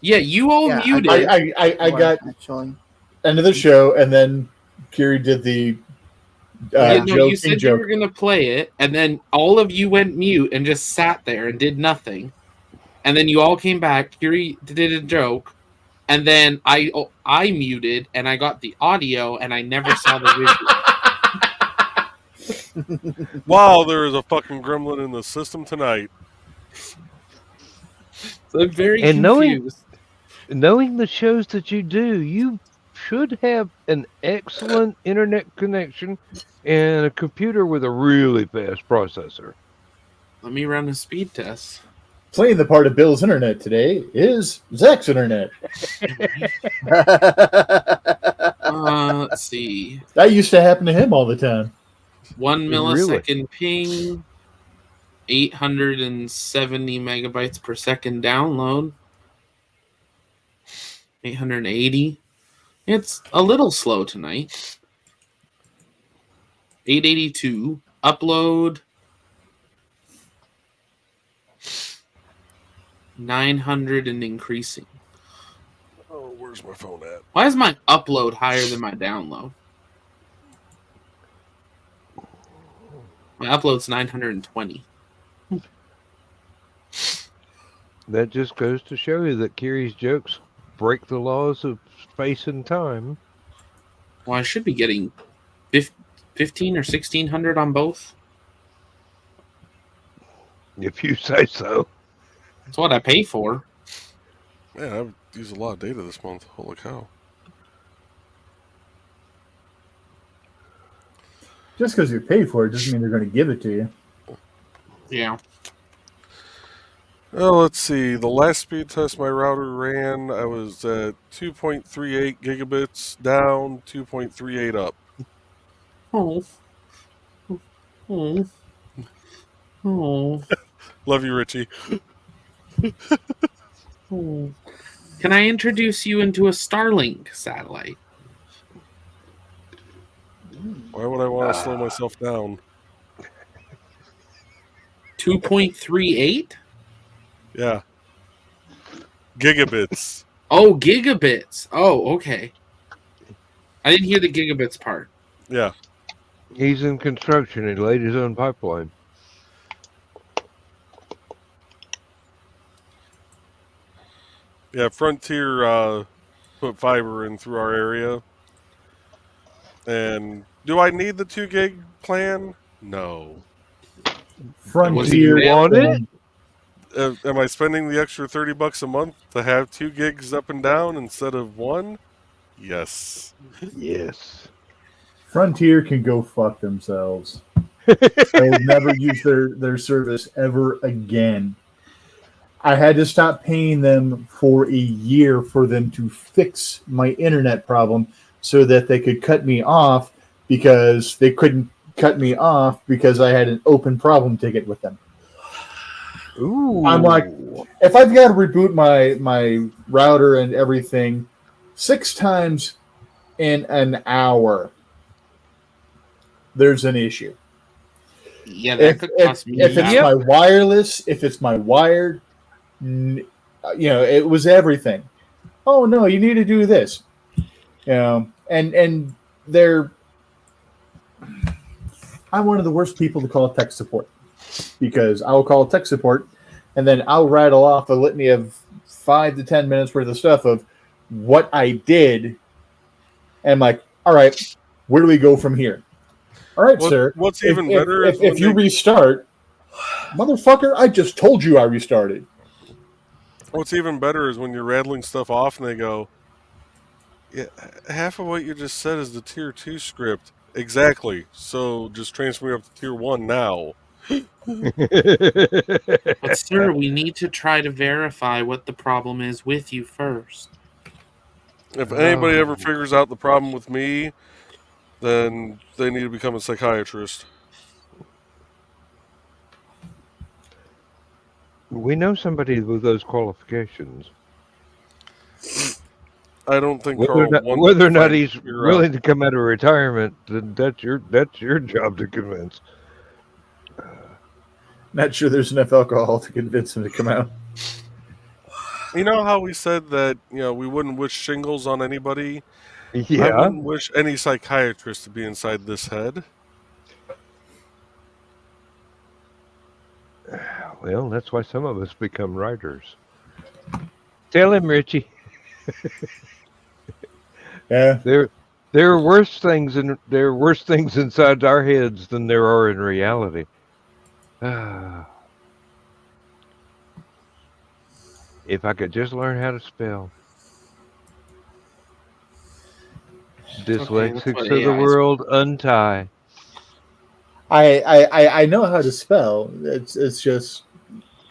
Yeah, you all muted. I got end of the show, and then Kiri did the you said you were going to play it, and then all of you went mute and just sat there and did nothing. And then you all came back. Kiri did a joke, and then I muted, and I got the audio, and I never saw the video. Wow, there is a fucking gremlin in the system tonight. So I'm very confused. Knowing the shows that you do, you should have an excellent internet connection and a computer with a really fast processor. Let me run a speed test. Playing the part of Bill's internet today is Zach's internet. Let's see. That used to happen to him all the time. 1 millisecond ping, 870 megabytes per second download, 880. It's a little slow tonight. 882. Upload 900 and increasing. Oh, where's my phone at? Why is my upload higher than my download? My upload's 920. That just goes to show you that Kiri's jokes break the laws of space and time. Well, I should be getting 15 or 1600 on both. If you say so. That's what I pay for. Man, I've used a lot of data this month. Holy cow. Just because you pay for it doesn't mean they're going to give it to you. Yeah. Well, let's see. The last speed test my router ran, I was at 2.38 gigabits down, 2.38 up. Oh. Oh. Oh. Love you, Richie. Oh. Can I introduce you into a Starlink satellite? Why would I want to slow myself down? 2.38? Yeah. Gigabits. Oh, gigabits. Oh, okay. I didn't hear the gigabits part. Yeah. He's in construction. He laid his own pipeline. Yeah, Frontier put fiber in through our area. And do I need the 2 gig plan? No. Frontier want it? Am I spending the extra $30 a month to have 2 gigs up and down instead of 1? Yes. Yes. Frontier can go fuck themselves. I will never use their service ever again. I had to stop paying them for a year for them to fix my internet problem so that they could cut me off because they couldn't cut me off because I had an open problem ticket with them. Ooh. I'm like, if I've got to reboot my router and everything 6 times in an hour, there's an issue. Yeah, that could cost me. If it's my wireless, if it's my wired, it was everything. Oh no, you need to do this. And they're. I'm one of the worst people to call tech support because I will call tech support, and then I'll rattle off a litany of 5 to 10 minutes worth of stuff of what I did, and I'm like, all right, where do we go from here? All right, sir. What's even better if you restart, motherfucker, I just told you I restarted. What's even better is when you're rattling stuff off and they go, yeah, half of what you just said is the tier 2 script. Exactly. So just transfer me up to tier 1 now. But sir, we need to try to verify what the problem is with you first. If anybody ever figures out the problem with me, then they need to become a psychiatrist. We know somebody with those qualifications. I don't think whether or not he's willing to come out of retirement, then that's your job to convince. Not sure there's enough alcohol to convince him to come out. You know how we said that we wouldn't wish shingles on anybody? Yeah. I wouldn't wish any psychiatrist to be inside this head. Well, that's why some of us become writers. Tell him, Richie. Yeah. There are worse things inside our heads than there are in reality. If I could just learn how to spell. Dyslexics of the world, untie. I know how to spell. It's just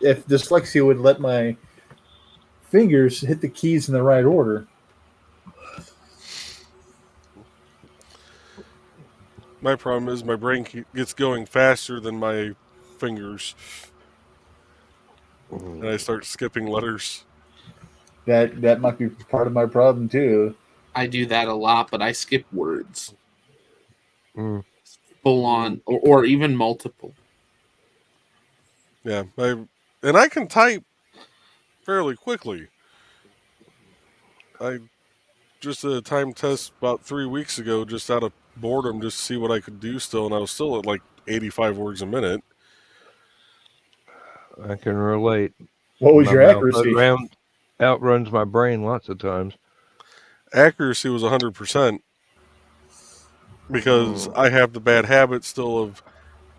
if dyslexia would let my fingers hit the keys in the right order. My problem is my brain gets going faster than my fingers. And I start skipping letters. That might be part of my problem too. I do that a lot, but I skip words. Full on, or even multiple. Yeah, I can type fairly quickly. I just did a time test about 3 weeks ago, just out of boredom, just to see what I could do still, and I was still at like 85 words a minute. I can relate. What was your accuracy? Outruns my brain lots of times. Accuracy was 100%. Because I have the bad habit still of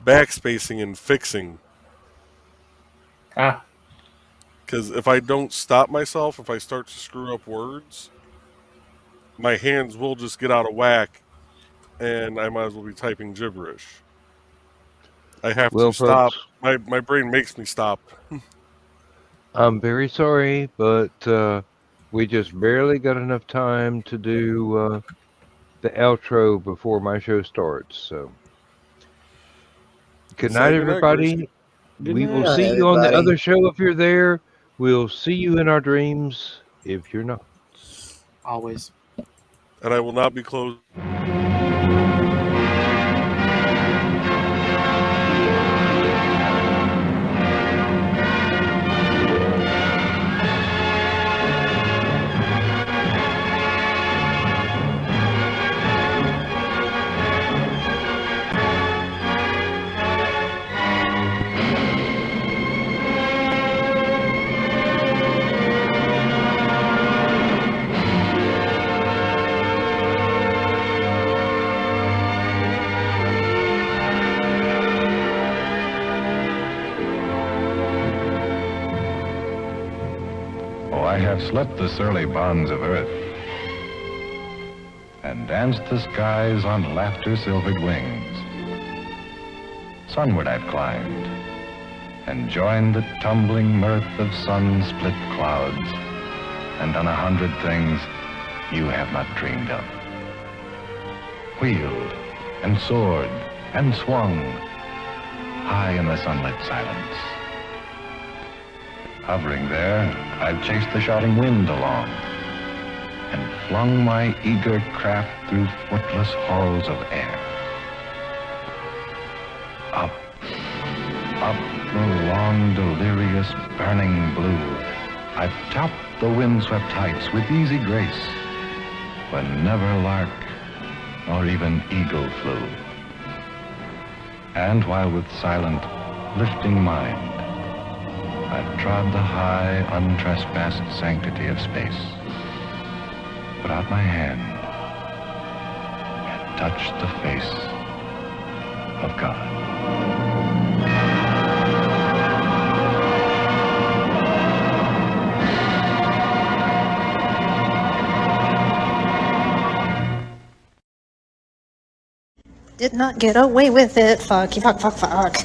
backspacing and fixing. Because if I don't stop myself, if I start to screw up words, my hands will just get out of whack, and I might as well be typing gibberish. I have to stop. My brain makes me stop. I'm very sorry, but we just barely got enough time to do the outro before my show starts. So, good night, everybody. We will see you on the other show if you're there. We'll see you in our dreams if you're not. Always. And I will not be closed. I have slept the surly bonds of earth and danced the skies on laughter-silvered wings. Sunward I've climbed, and joined the tumbling mirth of sun-split clouds, and done 100 things you have not dreamed of. Wheeled and soared and swung high in the sunlit silence. Hovering there, I've chased the shouting wind along and flung my eager craft through footless halls of air. Up, up the long, delirious, burning blue, I've topped the windswept heights with easy grace, when never lark nor even eagle flew. And while with silent, lifting mind, I've trod the high, untrespassed sanctity of space, put out my hand and touched the face of God. Did not get away with it. Fuck, fuck, fuck, fuck.